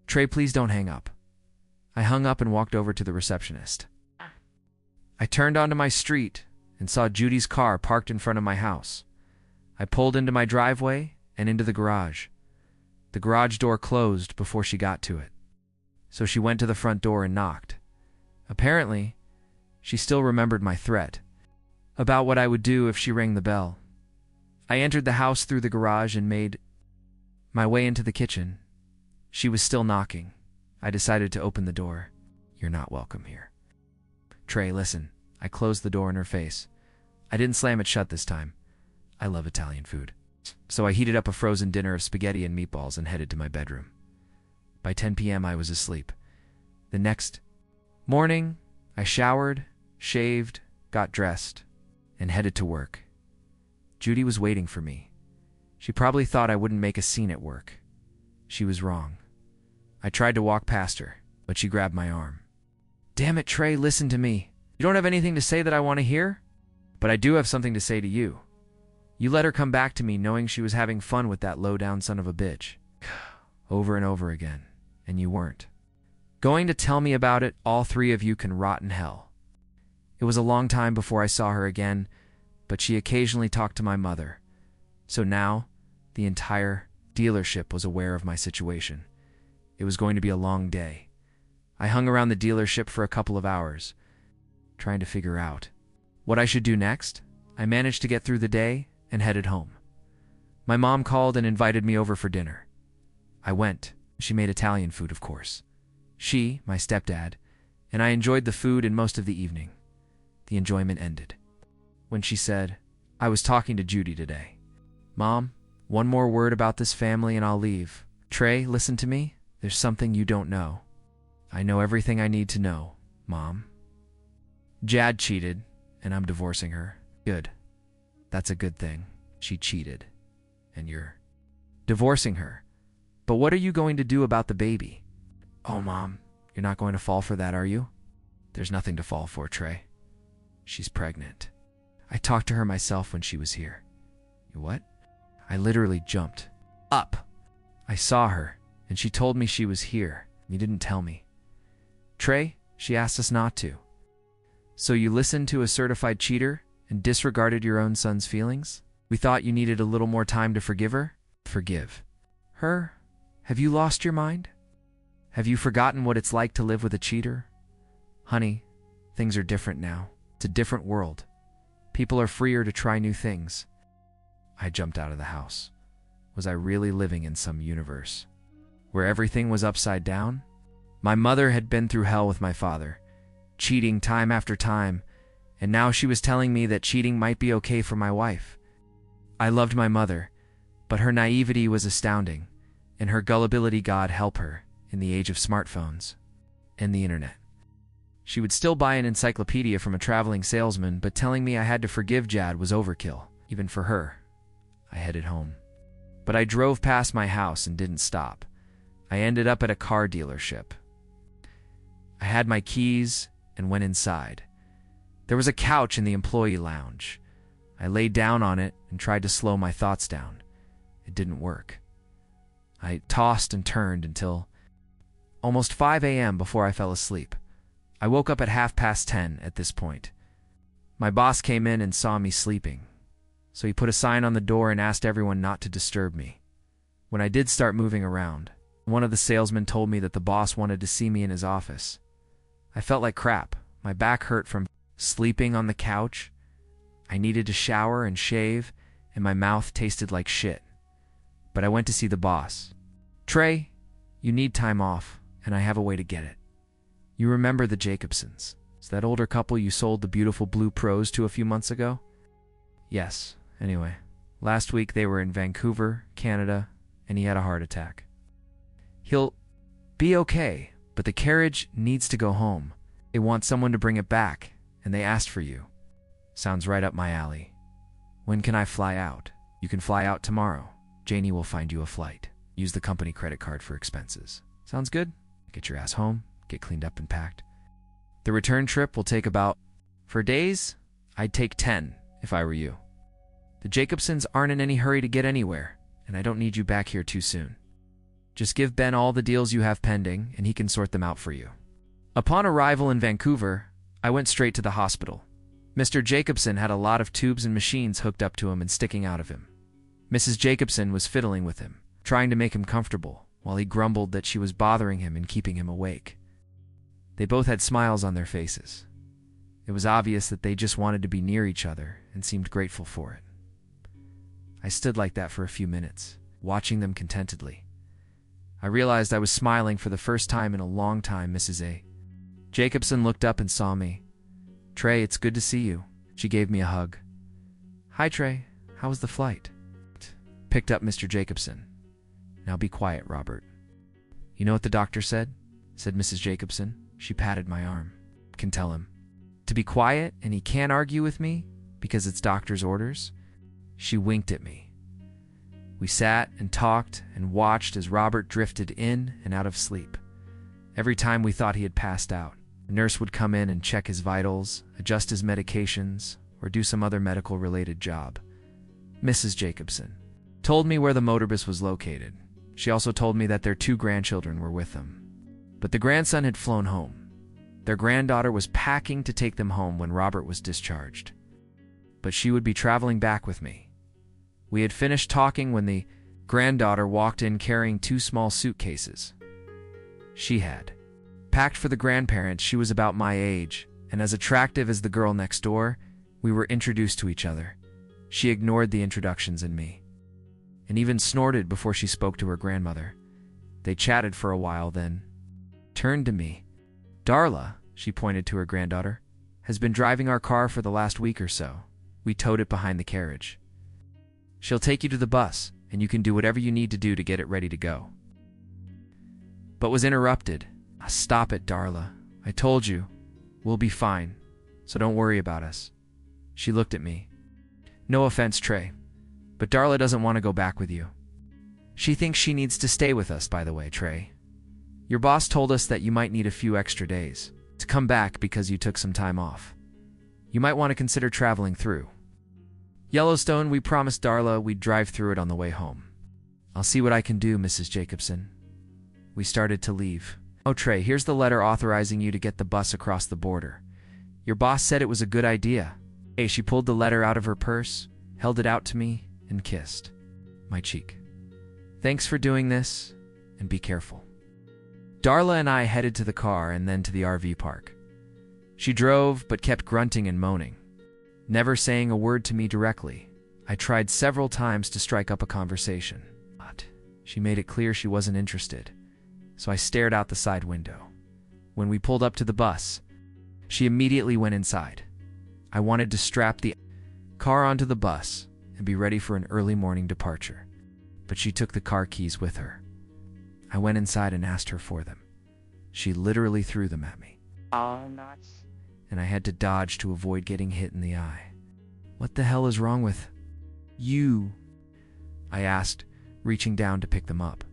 Trey, please don't hang up. I hung up and walked over to the receptionist. I turned onto my street and saw Judy's car parked in front of my house. I pulled into my driveway and into the garage. The garage door closed before she got to it, so she went to the front door and knocked. Apparently, she still remembered my threat about what I would do if she rang the bell. I entered the house through the garage and made my way into the kitchen. She was still knocking. I decided to open the door. You're not welcome here. Trey, listen. I closed the door in her face. I didn't slam it shut this time. I love Italian food. So I heated up a frozen dinner of spaghetti and meatballs and headed to my bedroom. By 10 p.m. I was asleep. The next morning, I showered, shaved, got dressed, and headed to work. Judy was waiting for me. She probably thought I wouldn't make a scene at work. She was wrong. I tried to walk past her, but she grabbed my arm. Damn it, Trey, listen to me. You don't have anything to say that I want to hear? But I do have something to say to you. You let her come back to me knowing she was having fun with that low-down son of a bitch. Over and over again. And you weren't going to tell me about it. All 3 of you can rot in hell. It was a long time before I saw her again, but she occasionally talked to my mother. So now, the entire dealership was aware of my situation. It was going to be a long day. I hung around the dealership for a couple of hours, trying to figure out what I should do next. I managed to get through the day and headed home. My mom called and invited me over for dinner. I went. She made Italian food, of course. She, my stepdad, and I enjoyed the food and most of the evening. The enjoyment ended when she said, I was talking to Judy today. Mom, one more word about this family and I'll leave. Trey, listen to me. There's something you don't know. I know everything I need to know, Mom. Jad cheated, and I'm divorcing her. Good. That's a good thing. She cheated, and you're divorcing her. But what are you going to do about the baby? Oh, Mom, you're not going to fall for that, are you? There's nothing to fall for, Trey. She's pregnant. I talked to her myself when she was here. You what? I literally jumped up. I saw her, and she told me she was here. You didn't tell me. Trey, she asked us not to. So you listened to a certified cheater and disregarded your own son's feelings? We thought you needed a little more time to forgive her? Forgive her? Have you lost your mind? Have you forgotten what it's like to live with a cheater? Honey, things are different now. It's a different world. People are freer to try new things. I jumped out of the house. Was I really living in some universe where everything was upside down? My mother had been through hell with my father, cheating time after time, and now she was telling me that cheating might be okay for my wife. I loved my mother, but her naivety was astounding, and her gullibility, God help her, in the age of smartphones and the internet. She would still buy an encyclopedia from a traveling salesman, but telling me I had to forgive Jad was overkill, even for her. I headed home. But I drove past my house and didn't stop. I ended up at a car dealership. I had my keys and went inside. There was a couch in the employee lounge. I laid down on it and tried to slow my thoughts down. It didn't work. I tossed and turned until almost 5 a.m. before I fell asleep. I woke up at 10:30 at this point. My boss came in and saw me sleeping, so he put a sign on the door and asked everyone not to disturb me. When I did start moving around, one of the salesmen told me that the boss wanted to see me in his office. I felt like crap. My back hurt from sleeping on the couch. I needed to shower and shave, and my mouth tasted like shit. But I went to see the boss. Trey, you need time off, and I have a way to get it. You remember the Jacobsons? It's that older couple you sold the beautiful blue Pros to a few months ago? Yes. Anyway, last week they were in Vancouver, Canada, and he had a heart attack. He'll be okay, but the carriage needs to go home. They want someone to bring it back, and they asked for you. Sounds right up my alley. When can I fly out? You can fly out tomorrow. Janie will find you a flight. Use the company credit card for expenses. Sounds good? Get your ass home, get cleaned up and packed. The return trip will take for days, I'd take 10 if I were you. The Jacobsons aren't in any hurry to get anywhere, and I don't need you back here too soon. Just give Ben all the deals you have pending, and he can sort them out for you. Upon arrival in Vancouver, I went straight to the hospital. Mr. Jacobson had a lot of tubes and machines hooked up to him and sticking out of him. Mrs. Jacobson was fiddling with him, trying to make him comfortable, while he grumbled that she was bothering him and keeping him awake. They both had smiles on their faces. It was obvious that they just wanted to be near each other and seemed grateful for it. I stood like that for a few minutes, watching them contentedly. I realized I was smiling for the first time in a long time. Mrs. A. Jacobson looked up and saw me. Trey, it's good to see you. She gave me a hug. Hi, Trey. How was the flight? Picked up Mr. Jacobson. Now be quiet, Robert. You know what the doctor said? Said Mrs. Jacobson. She patted my arm. Can tell him to be quiet, and he can't argue with me because it's doctor's orders. She winked at me. We sat and talked and watched as Robert drifted in and out of sleep. Every time we thought he had passed out, a nurse would come in and check his vitals, adjust his medications, or do some other medical-related job. Mrs. Jacobson told me where the motorbus was located. She also told me that their 2 grandchildren were with them. But the grandson had flown home. Their granddaughter was packing to take them home when Robert was discharged. But she would be traveling back with me. We had finished talking when the granddaughter walked in carrying 2 small suitcases. She had packed for the grandparents. She was about my age, and as attractive as the girl next door, we were introduced to each other. She ignored the introductions and me, and even snorted before she spoke to her grandmother. They chatted for a while, then turned to me. Darla, she pointed to her granddaughter, has been driving our car for the last week or so. We towed it behind the carriage. She'll take you to the bus, and you can do whatever you need to do to get it ready to go. But was interrupted. Stop it, Darla. I told you. We'll be fine, so don't worry about us. She looked at me. No offense, Trey, but Darla doesn't want to go back with you. She thinks she needs to stay with us, by the way, Trey. Your boss told us that you might need a few extra days to come back because you took some time off. You might want to consider traveling through Yellowstone. We promised Darla we'd drive through it on the way home. I'll see what I can do, Mrs. Jacobson. We started to leave. Oh, Trey, here's the letter authorizing you to get the bus across the border. Your boss said it was a good idea. Hey, she pulled the letter out of her purse, held it out to me, and kissed my cheek. Thanks for doing this, and be careful. Darla and I headed to the car and then to the RV park. She drove, but kept grunting and moaning, never saying a word to me directly. I tried several times to strike up a conversation, but she made it clear she wasn't interested, so I stared out the side window. When we pulled up to the bus, she immediately went inside. I wanted to strap the car onto the bus and be ready for an early morning departure, but she took the car keys with her. I went inside and asked her for them. She literally threw them at me. Oh, nuts. And I had to dodge to avoid getting hit in the eye. What the hell is wrong with you? I asked, reaching down to pick them up.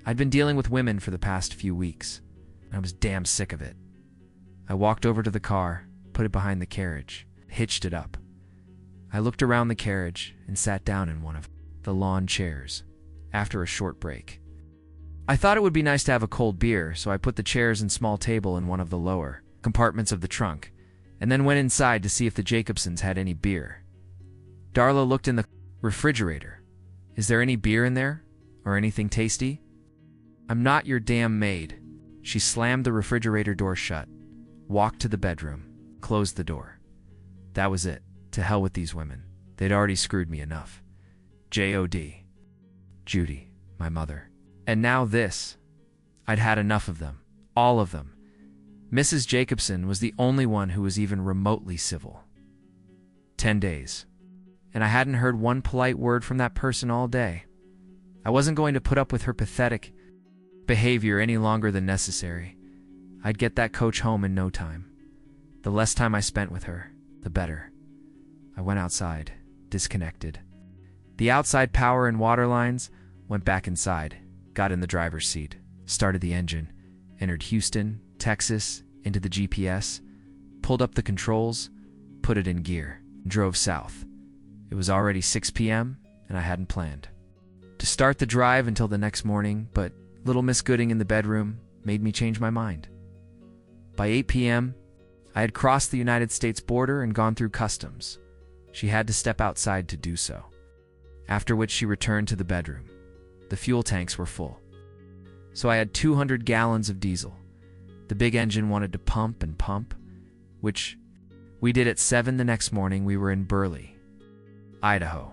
I'd been dealing with women for the past few weeks, and I was damn sick of it. I walked over to the car, put it behind the carriage, hitched it up. I looked around the carriage and sat down in one of the lawn chairs after a short break. I thought it would be nice to have a cold beer, so I put the chairs and small table in one of the lower compartments of the trunk, and then went inside to see if the Jacobsons had any beer. Darla looked in the refrigerator. Is there any beer in there? Or anything tasty? I'm not your damn maid. She slammed the refrigerator door shut, walked to the bedroom, closed the door. That was it. To hell with these women. They'd already screwed me enough. J.O.D. Judy, my mother. And now this. I'd had enough of them. All of them. Mrs. Jacobson was the only one who was even remotely civil. 10 days. And I hadn't heard one polite word from that person all day. I wasn't going to put up with her pathetic behavior any longer than necessary. I'd get that coach home in no time. The less time I spent with her, the better. I went outside, disconnected. The outside power and water lines, went back inside, got in the driver's seat, started the engine, entered Houston, Texas, into the GPS, pulled up the controls, put it in gear, and drove south. It was already 6 p.m., and I hadn't planned to start the drive until the next morning, but little Miss Gooding in the bedroom made me change my mind. By 8 p.m., I had crossed the United States border and gone through customs. She had to step outside to do so, after which she returned to the bedroom. The fuel tanks were full, so I had 200 gallons of diesel. The big engine wanted to pump and pump, which we did at 7 the next morning. We were in Burley, Idaho.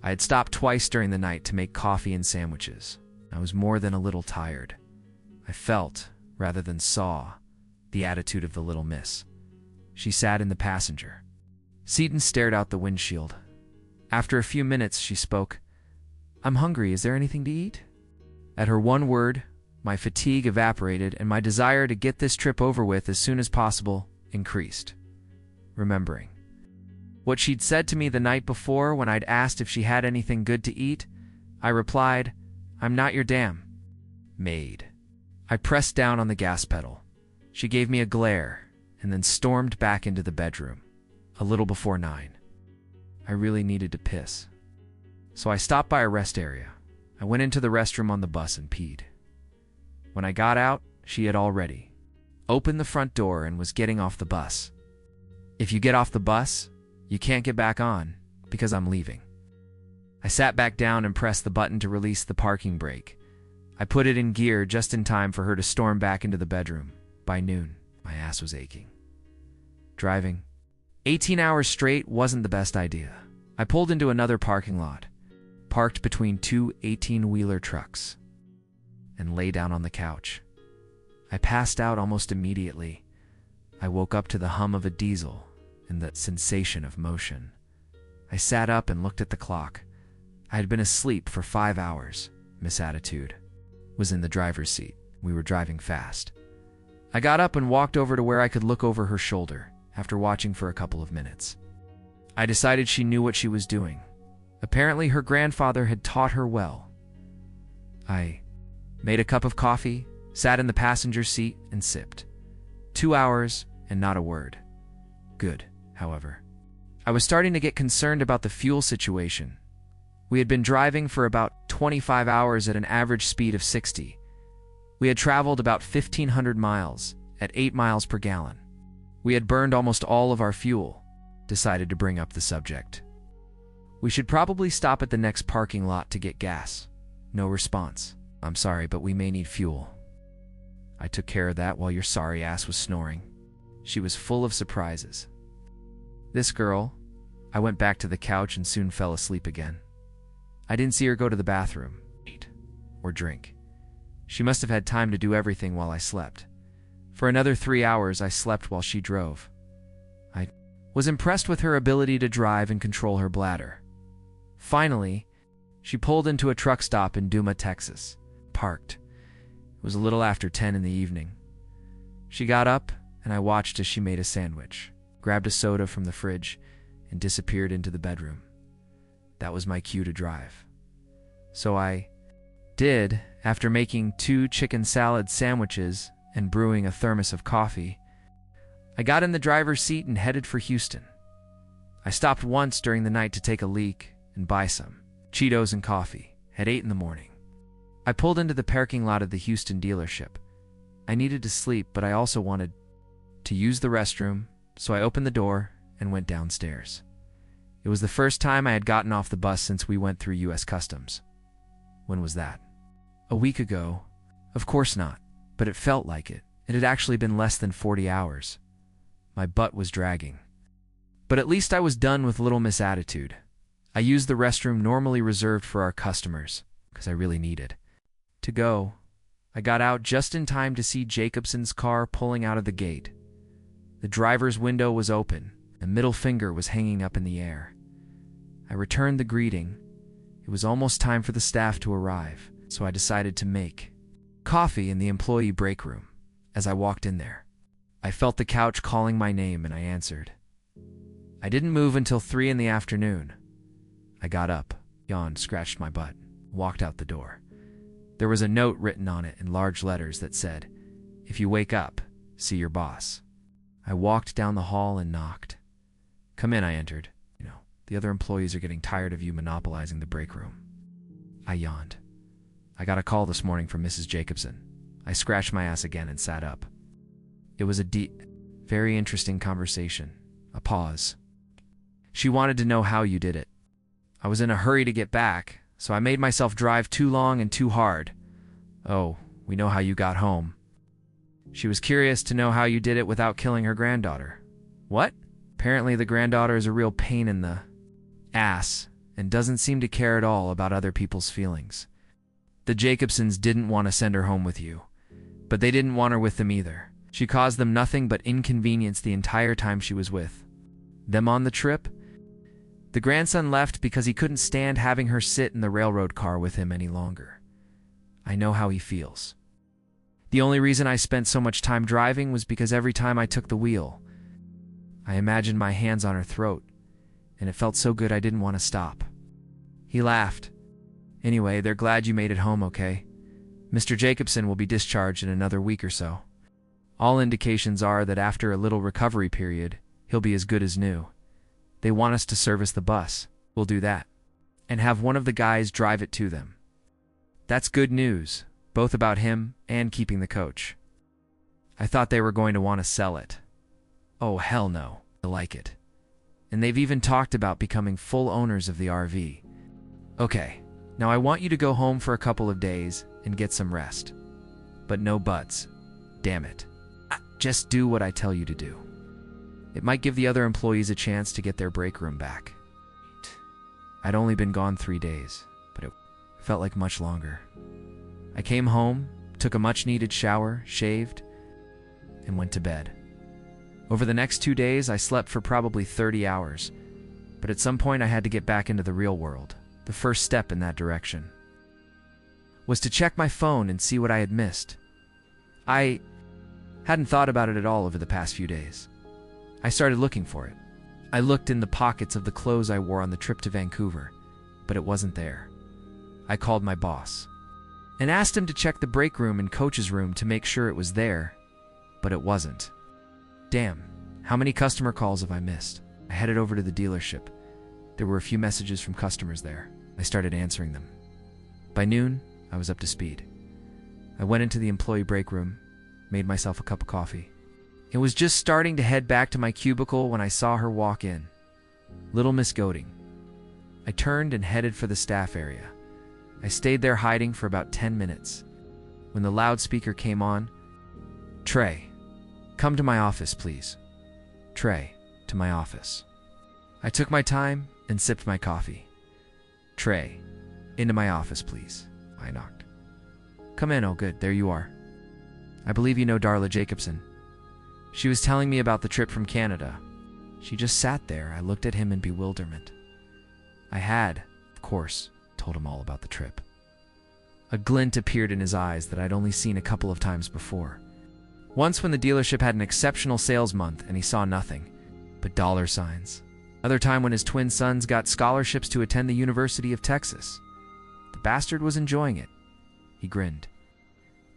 I had stopped twice during the night to make coffee and sandwiches. I was more than a little tired. I felt, rather than saw, the attitude of the little miss. She sat in the passenger seat and stared out the windshield. After a few minutes, she spoke. I'm hungry. Is there anything to eat? At her one word, my fatigue evaporated and my desire to get this trip over with as soon as possible increased. Remembering what she'd said to me the night before when I'd asked if she had anything good to eat, I replied, I'm not your damn maid. I pressed down on the gas pedal. She gave me a glare and then stormed back into the bedroom, a little before 9. I really needed to piss, so I stopped by a rest area. I went into the restroom on the bus and peed. When I got out, she had already opened the front door and was getting off the bus. If you get off the bus, you can't get back on because I'm leaving. I sat back down and pressed the button to release the parking brake. I put it in gear just in time for her to storm back into the bedroom. By noon, my ass was aching. Driving 18 hours straight wasn't the best idea. I pulled into another parking lot, parked between two 18-wheeler trucks, and lay down on the couch. I passed out almost immediately. I woke up to the hum of a diesel and the sensation of motion. I sat up and looked at the clock. I had been asleep for 5 hours. Miss Attitude was in the driver's seat. We were driving fast. I got up and walked over to where I could look over her shoulder after watching for a couple of minutes. I decided she knew what she was doing. Apparently her grandfather had taught her well. I made a cup of coffee, sat in the passenger seat, and sipped. 2 hours and not a word. Good. however. I was starting to get concerned about the fuel situation. We had been driving for about 25 hours at an average speed of 60. We had traveled about 1,500 miles at 8 miles per gallon. We had burned almost all of our fuel. Decided to bring up the subject. We should probably stop at the next parking lot to get gas. No response. I'm sorry, but we may need fuel. I took care of that while your sorry ass was snoring. She was full of surprises. This girl, I went back to the couch and soon fell asleep again. I didn't see her go to the bathroom, eat, or drink. She must have had time to do everything while I slept. For another 3 hours, I slept while she drove. I was impressed with her ability to drive and control her bladder. Finally, she pulled into a truck stop in Duma, Texas, parked. It was a little after 10 in the evening. She got up, and I watched as she made a sandwich, grabbed a soda from the fridge, and disappeared into the bedroom. That was my cue to drive. So I did, after making 2 chicken salad sandwiches and brewing a thermos of coffee. I got in the driver's seat and headed for Houston. I stopped once during the night to take a leak and buy some Cheetos and coffee at 8 in the morning. I pulled into the parking lot of the Houston dealership. I needed to sleep, but I also wanted to use the restroom, so I opened the door and went downstairs. It was the first time I had gotten off the bus since we went through U.S. Customs. When was that? A week ago? Of course not, but it felt like it. It had actually been less than 40 hours. My butt was dragging. But at least I was done with Little Miss Attitude. I used the restroom normally reserved for our customers, because I really needed to go. I got out just in time to see Jacobson's car pulling out of the gate. The driver's window was open. The middle finger was hanging up in the air. I returned the greeting. It was almost time for the staff to arrive, so I decided to make coffee in the employee break room. As I walked in there, I felt the couch calling my name and I answered. I didn't move until 3 in the afternoon. I got up, yawned, scratched my butt, walked out the door. There was a note written on it in large letters that said, "If you wake up, see your boss." I walked down the hall and knocked. "Come in," I entered. The other employees are getting tired of you monopolizing the break room. I yawned. I got a call this morning from Mrs. Jacobson. I scratched my ass again and sat up. It was a deep, very interesting conversation. A pause. She wanted to know how you did it. I was in a hurry to get back, so I made myself drive too long and too hard. "Oh, we know how you got home." She was curious to know how you did it without killing her granddaughter. What? Apparently the granddaughter is a real pain in the ass and doesn't seem to care at all about other people's feelings. The Jacobsons didn't want to send her home with you, but they didn't want her with them either. She caused them nothing but inconvenience the entire time she was with them on the trip. The grandson left because he couldn't stand having her sit in the railroad car with him any longer. I know how he feels. The only reason I spent so much time driving was because every time I took the wheel, I imagined my hands on her throat, and it felt so good I didn't want to stop. He laughed. "Anyway, they're glad you made it home okay. Mr. Jacobson will be discharged in another week or so. All indications are that after a little recovery period, he'll be as good as new. They want us to service the bus. We'll do that. And have one of the guys drive it to them. That's good news, both about him and keeping the coach. I thought they were going to want to sell it. Oh, hell no. I like it. And they've even talked about becoming full owners of the RV. Okay, now I want you to go home for a couple of days and get some rest. But no buts. Damn it. Just do what I tell you to do. It might give the other employees a chance to get their break room back." I'd only been gone 3 days, but it felt like much longer. I came home, took a much-needed shower, shaved, and went to bed. Over the next 2 days, I slept for probably 30 hours, but at some point I had to get back into the real world. The first step in that direction was to check my phone and see what I had missed. I hadn't thought about it at all over the past few days. I started looking for it. I looked in the pockets of the clothes I wore on the trip to Vancouver, but it wasn't there. I called my boss and asked him to check the break room and coach's room to make sure it was there, but it wasn't. Damn, how many customer calls have I missed? I headed over to the dealership. There were a few messages from customers there. I started answering them. By noon, I was up to speed. I went into the employee break room, made myself a cup of coffee. It was just starting to head back to my cubicle when I saw her walk in. Little Miss Goading. I turned and headed for the staff area. I stayed there hiding for about 10 minutes. When the loudspeaker came on, "Trey, come to my office, please. Trey, to my office." I took my time and sipped my coffee. "Trey, into my office, please." I knocked. "Come in." "Oh, good, there you are. I believe you know Darla Jacobson." She was telling me about the trip from Canada. She just sat there. I looked at him in bewilderment. I had, of course, told him all about the trip. A glint appeared in his eyes that I'd only seen a couple of times before. Once when the dealership had an exceptional sales month and he saw nothing but dollar signs. Another time when his twin sons got scholarships to attend the University of Texas. The bastard was enjoying it. He grinned.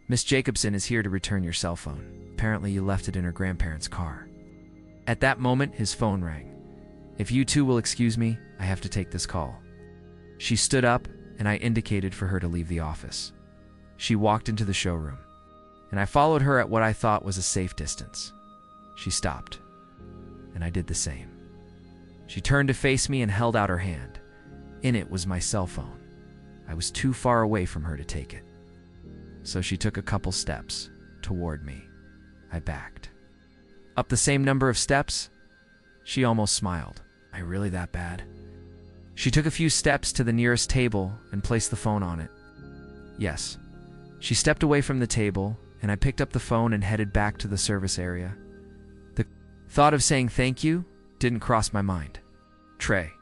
"Miss Jacobson is here to return your cell phone. Apparently you left it in her grandparents' car." At that moment, his phone rang. "If you two will excuse me, I have to take this call." She stood up, and I indicated for her to leave the office. She walked into the showroom, and I followed her at what I thought was a safe distance. She stopped, and I did the same. She turned to face me and held out her hand. In it was my cell phone. I was too far away from her to take it. So she took a couple steps toward me. I backed. Up the same number of steps, she almost smiled. "Am I really that bad?" She took a few steps to the nearest table and placed the phone on it. Yes. She stepped away from the table, and I picked up the phone and headed back to the service area. The thought of saying thank you didn't cross my mind. "Trey."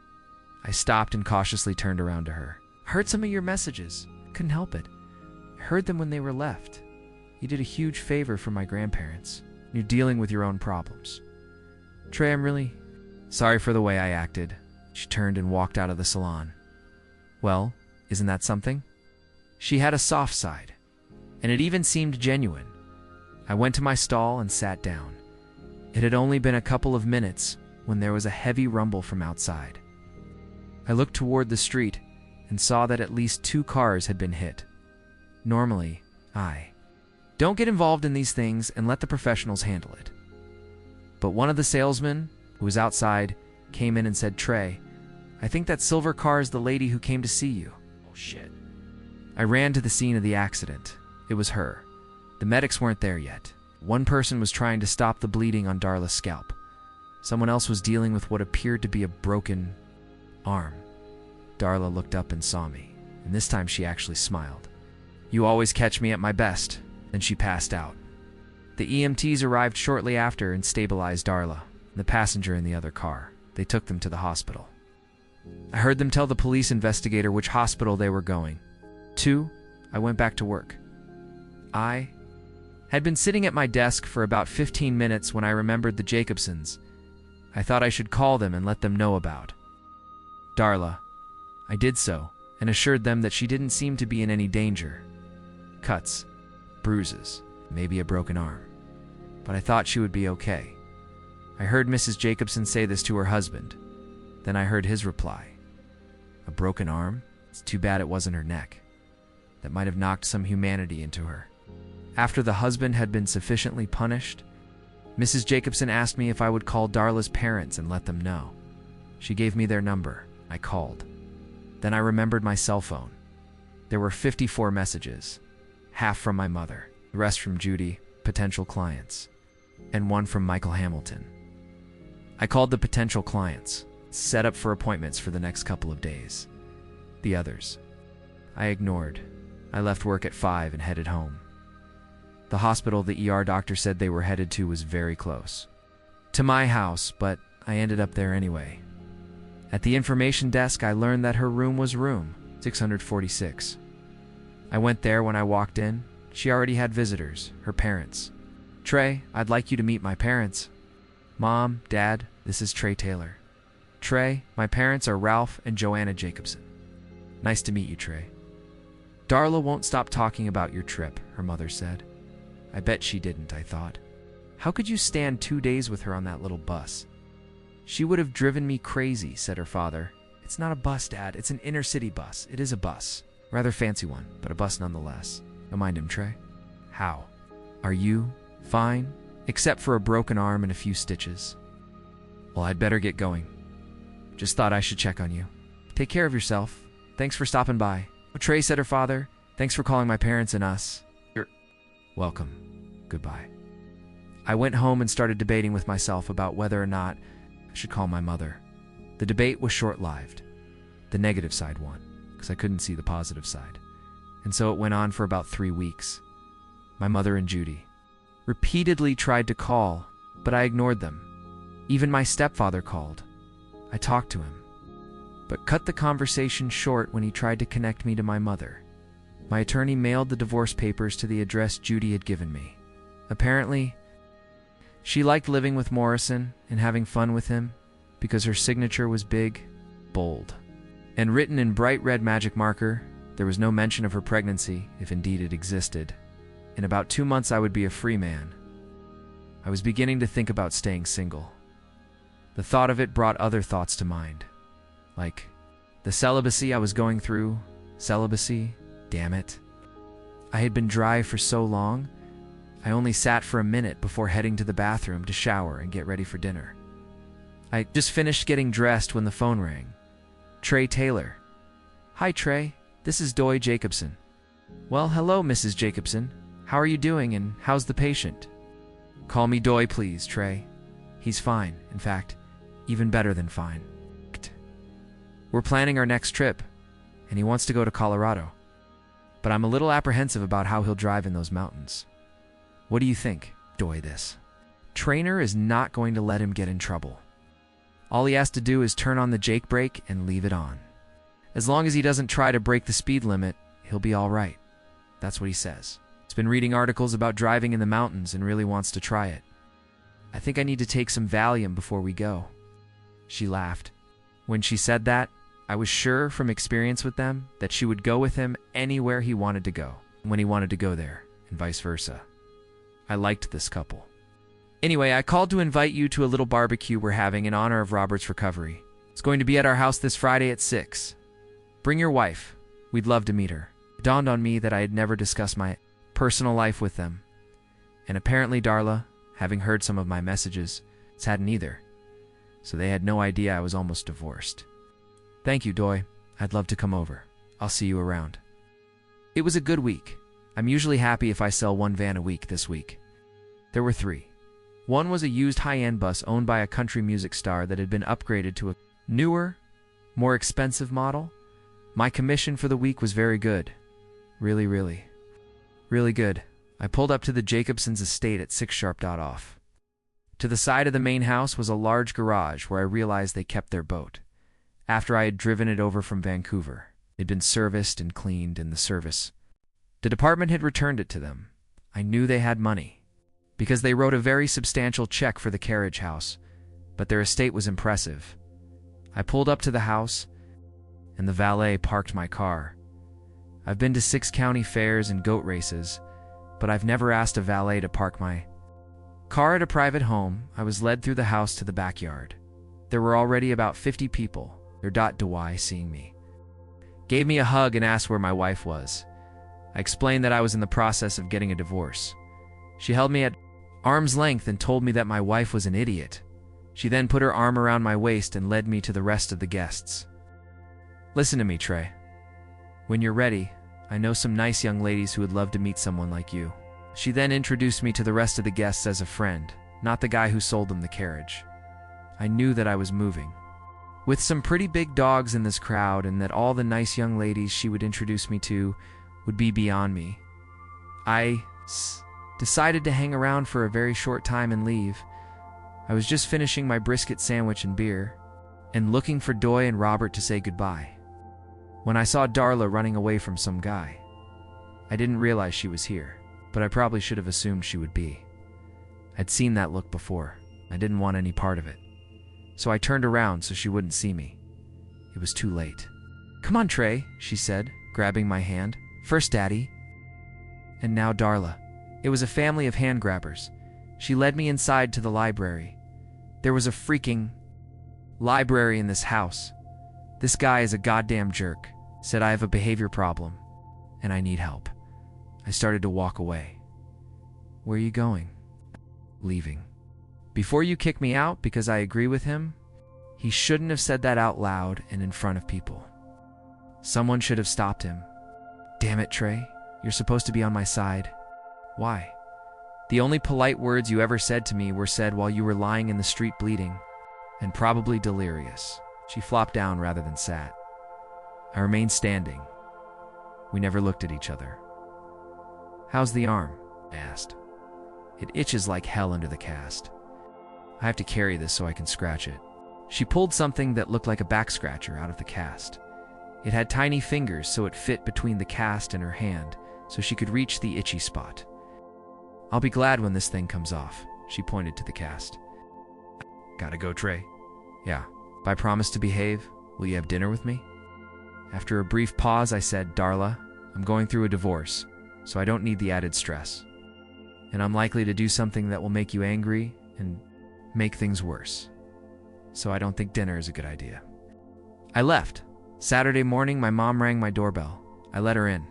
I stopped and cautiously turned around to her. "I heard some of your messages. Couldn't help it. I heard them when they were left. You did a huge favor for my grandparents. You're dealing with your own problems. Trey, I'm really sorry for the way I acted." She turned and walked out of the salon. "Well, isn't that something?" She had a soft side, and it even seemed genuine. I went to my stall and sat down. It had only been a couple of minutes when there was a heavy rumble from outside. I looked toward the street and saw that at least 2 cars had been hit. Normally, I don't get involved in these things and let the professionals handle it. But one of the salesmen, who was outside, came in and said, "Trey, I think that silver car is the lady who came to see you." Oh shit. I ran to the scene of the accident. It was her. The medics weren't there yet. One person was trying to stop the bleeding on Darla's scalp. Someone else was dealing with what appeared to be a broken arm. Darla looked up and saw me, and this time she actually smiled. "You always catch me at my best." Then she passed out. The EMTs arrived shortly after and stabilized Darla, the passenger in the other car. They took them to the hospital. I heard them tell the police investigator which hospital they were going to. I went back to work. I had been sitting at my desk for about 15 minutes when I remembered the Jacobsons. I thought I should call them and let them know about Darla. I did so and assured them that she didn't seem to be in any danger. Cuts, bruises, maybe a broken arm. But I thought she would be okay. I heard Mrs. Jacobson say this to her husband. Then I heard his reply. "A broken arm? It's too bad it wasn't her neck. That might have knocked some humanity into her." After the husband had been sufficiently punished, Mrs. Jacobson asked me if I would call Darla's parents and let them know. She gave me their number. I called. Then I remembered my cell phone. There were 54 messages, half from my mother, the rest from Judy, potential clients, and one from Michael Hamilton. I called the potential clients, set up for appointments for the next couple of days. The others I ignored. I left work at 5 and headed home. The hospital the ER doctor said they were headed to was very close to my house, but I ended up there anyway. At the information desk, I learned that her room was room 646. I went there. When I walked in, she already had visitors, her parents. "Trey, I'd like you to meet my parents." "Mom, Dad, this is Trey Taylor." "Trey, my parents are Ralph and Joanna Jacobson." "Nice to meet you, Trey." "Darla won't stop talking about your trip," her mother said. I bet she didn't, I thought. How could you stand 2 days with her on that little bus? She would have driven me crazy, said her father. It's not a bus, Dad. It's an inner-city bus. It is a bus. Rather fancy one, but a bus nonetheless. Don't mind him, Trey. How? Are you fine? Except for a broken arm and a few stitches. Well, I'd better get going. Just thought I should check on you. Take care of yourself. Thanks for stopping by. Oh, Trey, said her father. Thanks for calling my parents and us. You're welcome. Goodbye. I went home and started debating with myself about whether or not I should call my mother. The debate was short-lived. The negative side won, because I couldn't see the positive side. And so it went on for about 3 weeks. My mother and Judy repeatedly tried to call, but I ignored them. Even my stepfather called. I talked to him, but cut the conversation short when he tried to connect me to my mother. My attorney mailed the divorce papers to the address Judy had given me. Apparently, she liked living with Morrison and having fun with him because her signature was big, bold, and written in bright red magic marker. There was no mention of her pregnancy, if indeed it existed. In about 2 months, I would be a free man. I was beginning to think about staying single. The thought of it brought other thoughts to mind, like the celibacy I was going through. Celibacy, damn it. I had been dry for so long, I only sat for a minute before heading to the bathroom to shower and get ready for dinner. I just finished getting dressed when the phone rang. Trey Taylor. Hi, Trey. This is Doy Jacobson. Well, hello, Mrs. Jacobson. How are you doing, and how's the patient? Call me Doy, please, Trey. He's fine. In fact, even better than fine. We're planning our next trip, and he wants to go to Colorado. But I'm a little apprehensive about how he'll drive in those mountains. What do you think, Doy, this? Trainer is not going to let him get in trouble. All he has to do is turn on the Jake brake and leave it on. As long as he doesn't try to break the speed limit, he'll be all right. That's what he says. He's been reading articles about driving in the mountains and really wants to try it. I think I need to take some Valium before we go. She laughed. When she said that, I was sure from experience with them that she would go with him anywhere he wanted to go, when he wanted to go there, and vice versa. I liked this couple. Anyway, I called to invite you to a little barbecue we're having in honor of Robert's recovery. It's going to be at our house this Friday at 6. Bring your wife. We'd love to meet her. It dawned on me that I had never discussed my personal life with them. And apparently Darla, having heard some of my messages, hadn't either. So they had no idea I was almost divorced. Thank you, Doy. I'd love to come over. I'll see you around. It was a good week. I'm usually happy if I sell 1 van a week this week. There were 3. One was a used high-end bus owned by a country music star that had been upgraded to a newer, more expensive model. My commission for the week was very good. Really good. I pulled up to the Jacobsons' estate at 6 sharp off. To the side of the main house was a large garage where I realized they kept their boat. After I had driven it over from Vancouver, it had been serviced and cleaned in the service. The department had returned it to them. I knew they had money, because they wrote a very substantial check for the carriage house, but their estate was impressive. I pulled up to the house, and the valet parked my car. I've been to 6 county fairs and goat races, but I've never asked a valet to park my car at a private home. I was led through the house to the backyard. There were already about 50 people, their Dwy seeing me. Gave me a hug and asked where my wife was. I explained that I was in the process of getting a divorce. She held me at arm's length and told me that my wife was an idiot. She then put her arm around my waist and led me to the rest of the guests. Listen to me, Trey. When you're ready, I know some nice young ladies who would love to meet someone like you. She then introduced me to the rest of the guests as a friend, not the guy who sold them the carriage. I knew that I was moving. With some pretty big dogs in this crowd, and that all the nice young ladies she would introduce me to would be beyond me. I decided to hang around for a very short time and leave. I was just finishing my brisket sandwich and beer, and looking for Doy and Robert to say goodbye, when I saw Darla running away from some guy. I didn't realize she was here, but I probably should have assumed she would be. I'd seen that look before. I didn't want any part of it. So I turned around so she wouldn't see me. It was too late. Come on, Trey, she said, grabbing my hand. First Daddy, and now Darla. It was a family of hand grabbers. She led me inside to the library. There was a freaking library in this house. This guy is a goddamn jerk. Said I have a behavior problem, and I need help. I started to walk away. Where are you going? Leaving. Before you kick me out because I agree with him? He shouldn't have said that out loud and in front of people. Someone should have stopped him. Damn it, Trey. You're supposed to be on my side. Why? The only polite words you ever said to me were said while you were lying in the street bleeding, and probably delirious. She flopped down rather than sat. I remained standing. We never looked at each other. How's the arm? I asked. It itches like hell under the cast. I have to carry this so I can scratch it. She pulled something that looked like a back scratcher out of the cast. It had tiny fingers, so it fit between the cast and her hand, so she could reach the itchy spot. I'll be glad when this thing comes off, she pointed to the cast. Gotta go, Trey. Yeah. If I promise to behave, will you have dinner with me? After a brief pause, I said, Darla, I'm going through a divorce, so I don't need the added stress. And I'm likely to do something that will make you angry and make things worse. So I don't think dinner is a good idea. I left. Saturday morning, my mom rang my doorbell. I let her in.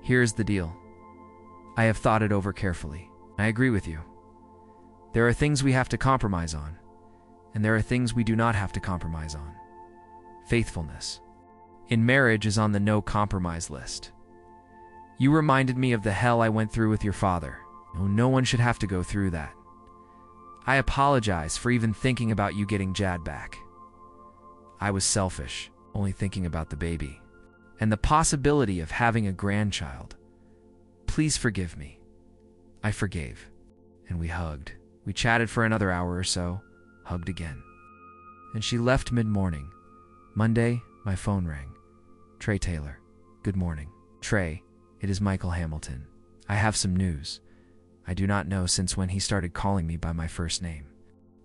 Here's the deal. I have thought it over carefully. I agree with you. There are things we have to compromise on, and there are things we do not have to compromise on. Faithfulness in marriage is on the no compromise list. You reminded me of the hell I went through with your father. No one should have to go through that. I apologize for even thinking about you getting Jad back. I was selfish, only thinking about the baby and the possibility of having a grandchild. Please forgive me. I forgave, and we hugged. We chatted for another hour or so, hugged again. And she left mid-morning. Monday, my phone rang. Trey Taylor. Good morning. Trey, it is Michael Hamilton. I have some news. I do not know since when he started calling me by my first name.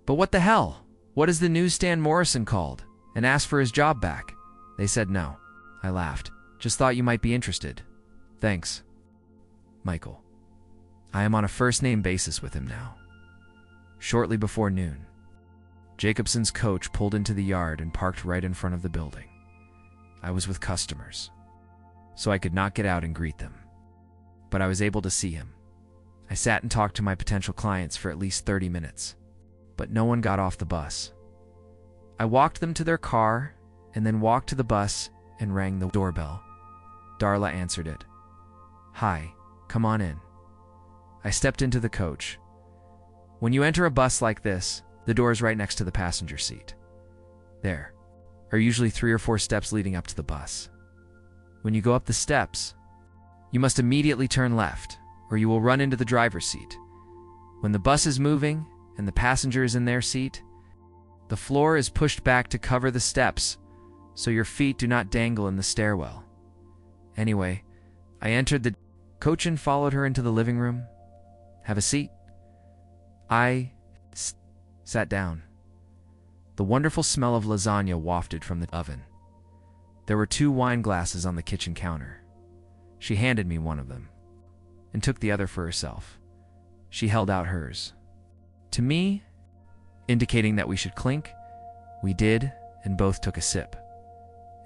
But what the hell? What is the newsstand Morrison called and asked for his job back? They said no. I laughed. Just thought you might be interested. Thanks. Michael. I am on a first-name basis with him now. Shortly before noon, Jacobson's coach pulled into the yard and parked right in front of the building. I was with customers, so I could not get out and greet them. But I was able to see him. I sat and talked to my potential clients for at least 30 minutes, but no one got off the bus. I walked them to their car and then walked to the bus and rang the doorbell. Darla answered it. Hi, come on in. I stepped into the coach. When you enter a bus like this, the door is right next to the passenger seat. There are usually 3 or 4 steps leading up to the bus. When you go up the steps, you must immediately turn left, or you will run into the driver's seat. When the bus is moving and the passenger is in their seat, the floor is pushed back to cover the steps so your feet do not dangle in the stairwell. Anyway, I entered the coach and followed her into the living room. Have a seat. I sat down. The wonderful smell of lasagna wafted from the oven. There were 2 wine glasses on the kitchen counter. She handed me one of them and took the other for herself. She held out hers to me, indicating that we should clink. We did, and both took a sip.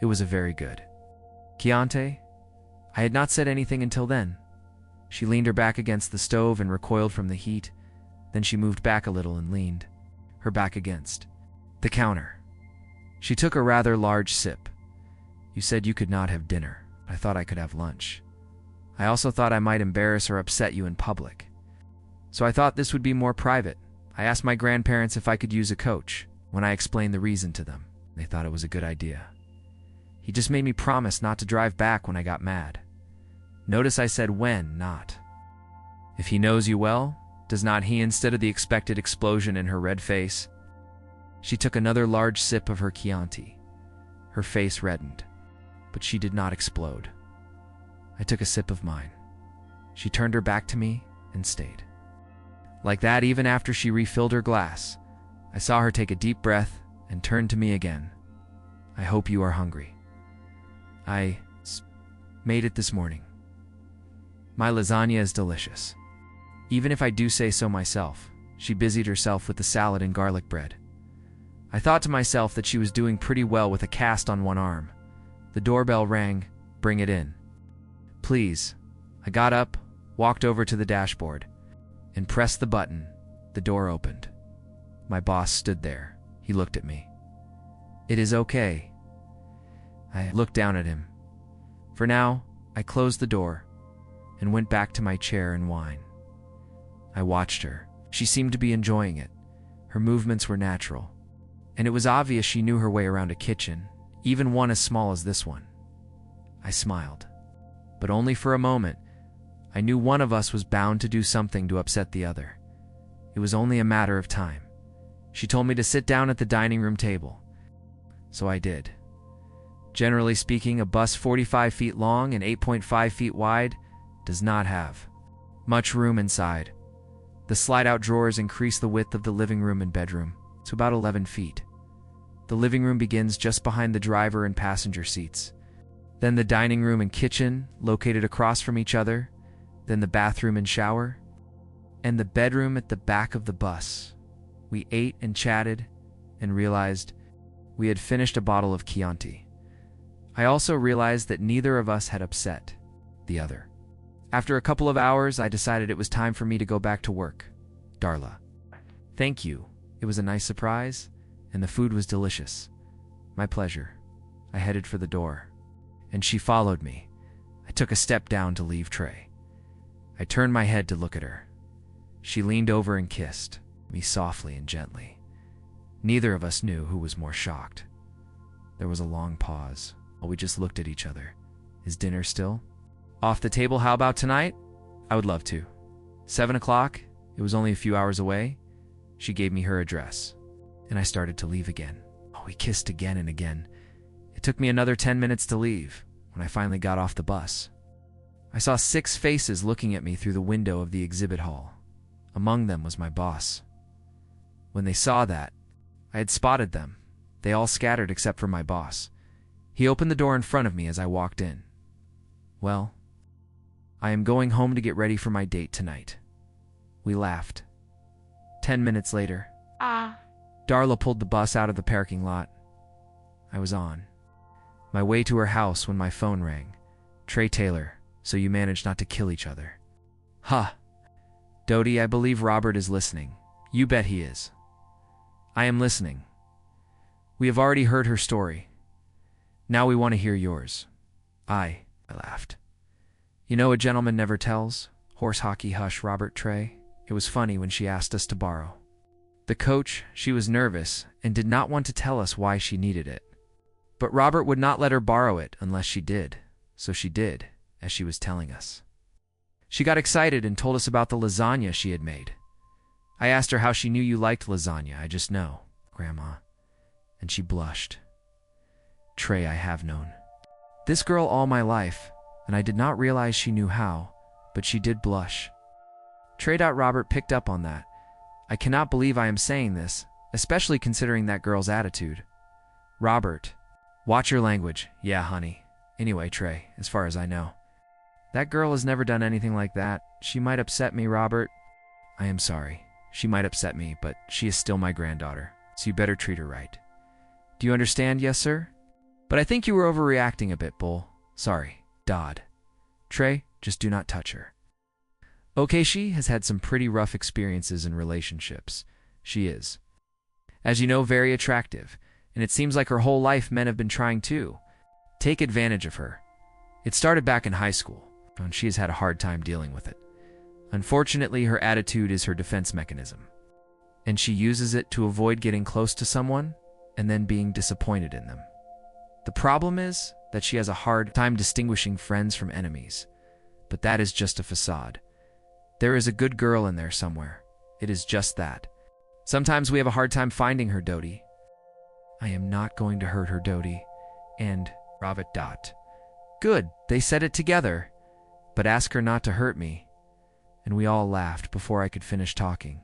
It was a very good Chianti. I had not said anything until then. She leaned her back against the stove and recoiled from the heat. Then she moved back a little and leaned her back against the counter. She took a rather large sip. You said you could not have dinner. I thought I could have lunch. I also thought I might embarrass or upset you in public. So I thought this would be more private. I asked my grandparents if I could use a coach. When I explained the reason to them, they thought it was a good idea. He just made me promise not to drive back when I got mad. Notice I said when, not. If he knows you well, does not he, instead of the expected explosion in her red face? She took another large sip of her Chianti. Her face reddened, but she did not explode. I took a sip of mine. She turned her back to me and stayed. Like that, even after she refilled her glass, I saw her take a deep breath and turn to me again. I hope you are hungry. I made it this morning. My lasagna is delicious. Even if I do say so myself, she busied herself with the salad and garlic bread. I thought to myself that she was doing pretty well with a cast on one arm. The doorbell rang. Bring it in. Please. I got up, walked over to the dashboard, and pressed the button. The door opened. My boss stood there. He looked at me. It is okay. I looked down at him. For now, I closed the door and went back to my chair and wine. I watched her. She seemed to be enjoying it. Her movements were natural, and it was obvious she knew her way around a kitchen, even one as small as this one. I smiled, but only for a moment. I knew one of us was bound to do something to upset the other. It was only a matter of time. She told me to sit down at the dining room table, so I did. Generally speaking, a bus 45 feet long and 8.5 feet wide does not have much room inside. The slide-out drawers increase the width of the living room and bedroom to about 11 feet. The living room begins just behind the driver and passenger seats. Then the dining room and kitchen, located across from each other. Then the bathroom and shower. And the bedroom at the back of the bus. We ate and chatted and realized we had finished a bottle of Chianti. I also realized that neither of us had upset the other. After a couple of hours, I decided it was time for me to go back to work. Darla. Thank you. It was a nice surprise, and the food was delicious. My pleasure. I headed for the door, and she followed me. I took a step down to leave Trey. I turned my head to look at her. She leaned over and kissed me softly and gently. Neither of us knew who was more shocked. There was a long pause while we just looked at each other. Is dinner still off the table? How about tonight? I would love to. 7 o'clock? It was only a few hours away. She gave me her address, and I started to leave again. Oh, we kissed again and again. It took me another 10 minutes to leave when I finally got off the bus. I saw 6 faces looking at me through the window of the exhibit hall. Among them was my boss. When they saw that, I had spotted them. They all scattered except for my boss. He opened the door in front of me as I walked in. Well, I am going home to get ready for my date tonight. We laughed. 10 minutes later, Darla pulled the bus out of the parking lot. I was on my way to her house when my phone rang. Trey Taylor, so you managed not to kill each other. Ha! Dodie, I believe Robert is listening. You bet he is. I am listening. We have already heard her story. Now we want to hear yours. I laughed. You know, a gentleman never tells. Horse hockey hush, Robert Trey. It was funny when she asked us to borrow. The coach, she was nervous and did not want to tell us why she needed it. But Robert would not let her borrow it unless she did. So she did, as she was telling us. She got excited and told us about the lasagna she had made. I asked her how she knew you liked lasagna. I just know, Grandma. And she blushed. Trey, I have known this girl all my life, and I did not realize she knew how, but she did blush. Trey. Robert picked up on that. I cannot believe I am saying this, especially considering that girl's attitude. Robert, watch your language. Yeah, honey. Anyway, Trey, as far as I know, that girl has never done anything like that. She might upset me, Robert. I am sorry. She might upset me, but she is still my granddaughter, so you better treat her right. Do you understand? Yes, sir? But I think you were overreacting a bit, Bull. Sorry. Dodd. Trey, just do not touch her. Okay, she has had some pretty rough experiences in relationships. She is, as you know, very attractive, and it seems like her whole life men have been trying to take advantage of her. It started back in high school, and she has had a hard time dealing with it. Unfortunately, her attitude is her defense mechanism, and she uses it to avoid getting close to someone and then being disappointed in them. The problem is that she has a hard time distinguishing friends from enemies, but that is just a facade. There is a good girl in there somewhere. It is just that. Sometimes we have a hard time finding her, Dodie. I am not going to hurt her, Dodie. And Robert. Good, they said it together. But ask her not to hurt me. And we all laughed before I could finish talking.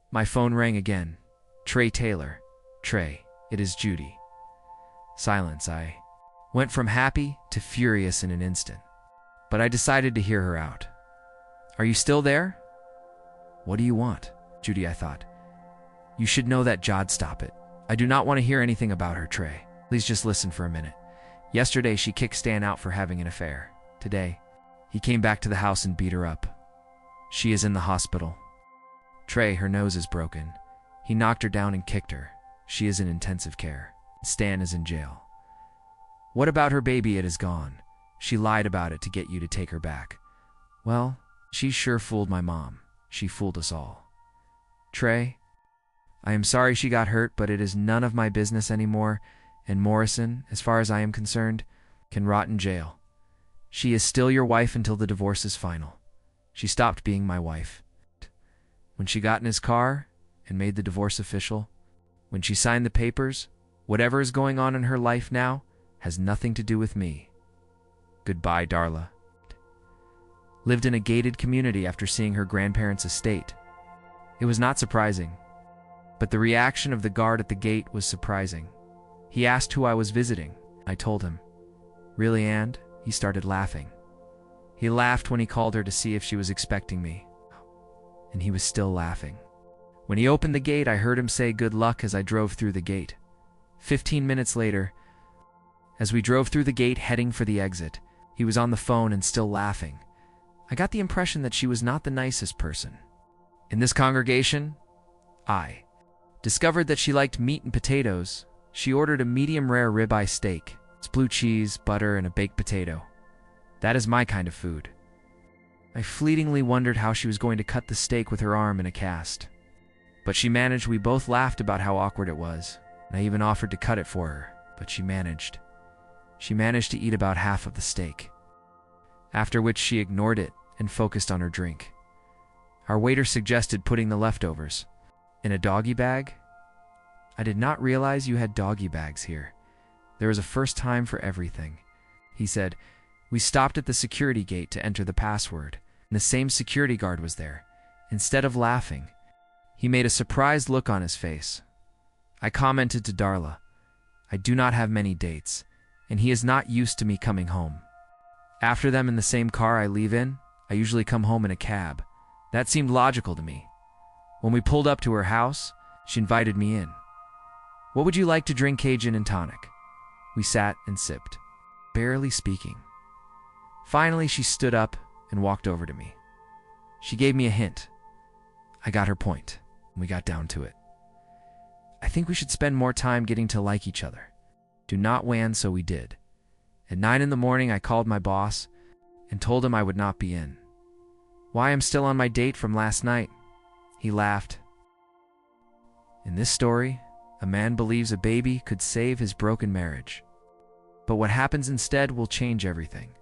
My phone rang again. Trey Taylor. Trey, it is Judy. Silence. I went from happy to furious in an instant. But I decided to hear her out. Are you still there? What do you want? Judy, I thought. You should know that Jod. Stop it. I do not want to hear anything about her, Trey. Please just listen for a minute. Yesterday, she kicked Stan out for having an affair. Today, he came back to the house and beat her up. She is in the hospital. Trey, her nose is broken. He knocked her down and kicked her. She is in intensive care. Stan is in jail. What about her baby? It is gone. She lied about it to get you to take her back. Well, she sure fooled my mom. She fooled us all. Trey, I am sorry she got hurt, but it is none of my business anymore, and Morrison, as far as I am concerned, can rot in jail. She is still your wife until the divorce is final. She stopped being my wife. When she got in his car and made the divorce official, when she signed the papers, whatever is going on in her life now has nothing to do with me. Goodbye, Darla. Lived in a gated community after seeing her grandparents' estate. It was not surprising, but the reaction of the guard at the gate was surprising. He asked who I was visiting. I told him. Really, and? He started laughing. He laughed when he called her to see if she was expecting me, and he was still laughing. When he opened the gate, I heard him say good luck as I drove through the gate. 15 minutes later, as we drove through the gate heading for the exit, he was on the phone and still laughing. I got the impression that she was not the nicest person. In this congregation, I discovered that she liked meat and potatoes. She ordered a medium-rare ribeye steak. It's blue cheese, butter, and a baked potato. That is my kind of food. I fleetingly wondered how she was going to cut the steak with her arm in a cast. But she managed. We both laughed about how awkward it was, and I even offered to cut it for her, but she managed. She managed to eat about half of the steak, after which she ignored it and focused on her drink. Our waiter suggested putting the leftovers in a doggy bag. I did not realize you had doggy bags here. There is a first time for everything, he said. We stopped at the security gate to enter the password, and the same security guard was there. Instead of laughing, he made a surprised look on his face. I commented to Darla, I do not have many dates, and he is not used to me coming home. After them in the same car I leave in, I usually come home in a cab. That seemed logical to me. When we pulled up to her house, she invited me in. What would you like to drink? Cajun and tonic. We sat and sipped, barely speaking. Finally, she stood up and walked over to me. She gave me a hint. I got her point, and we got down to it. I think we should spend more time getting to like each other. Do not wan, so we did. At 9 in the morning, I called my boss and told him I would not be in. Why, I'm still on my date from last night. He laughed. In this story, a man believes a baby could save his broken marriage. But what happens instead will change everything.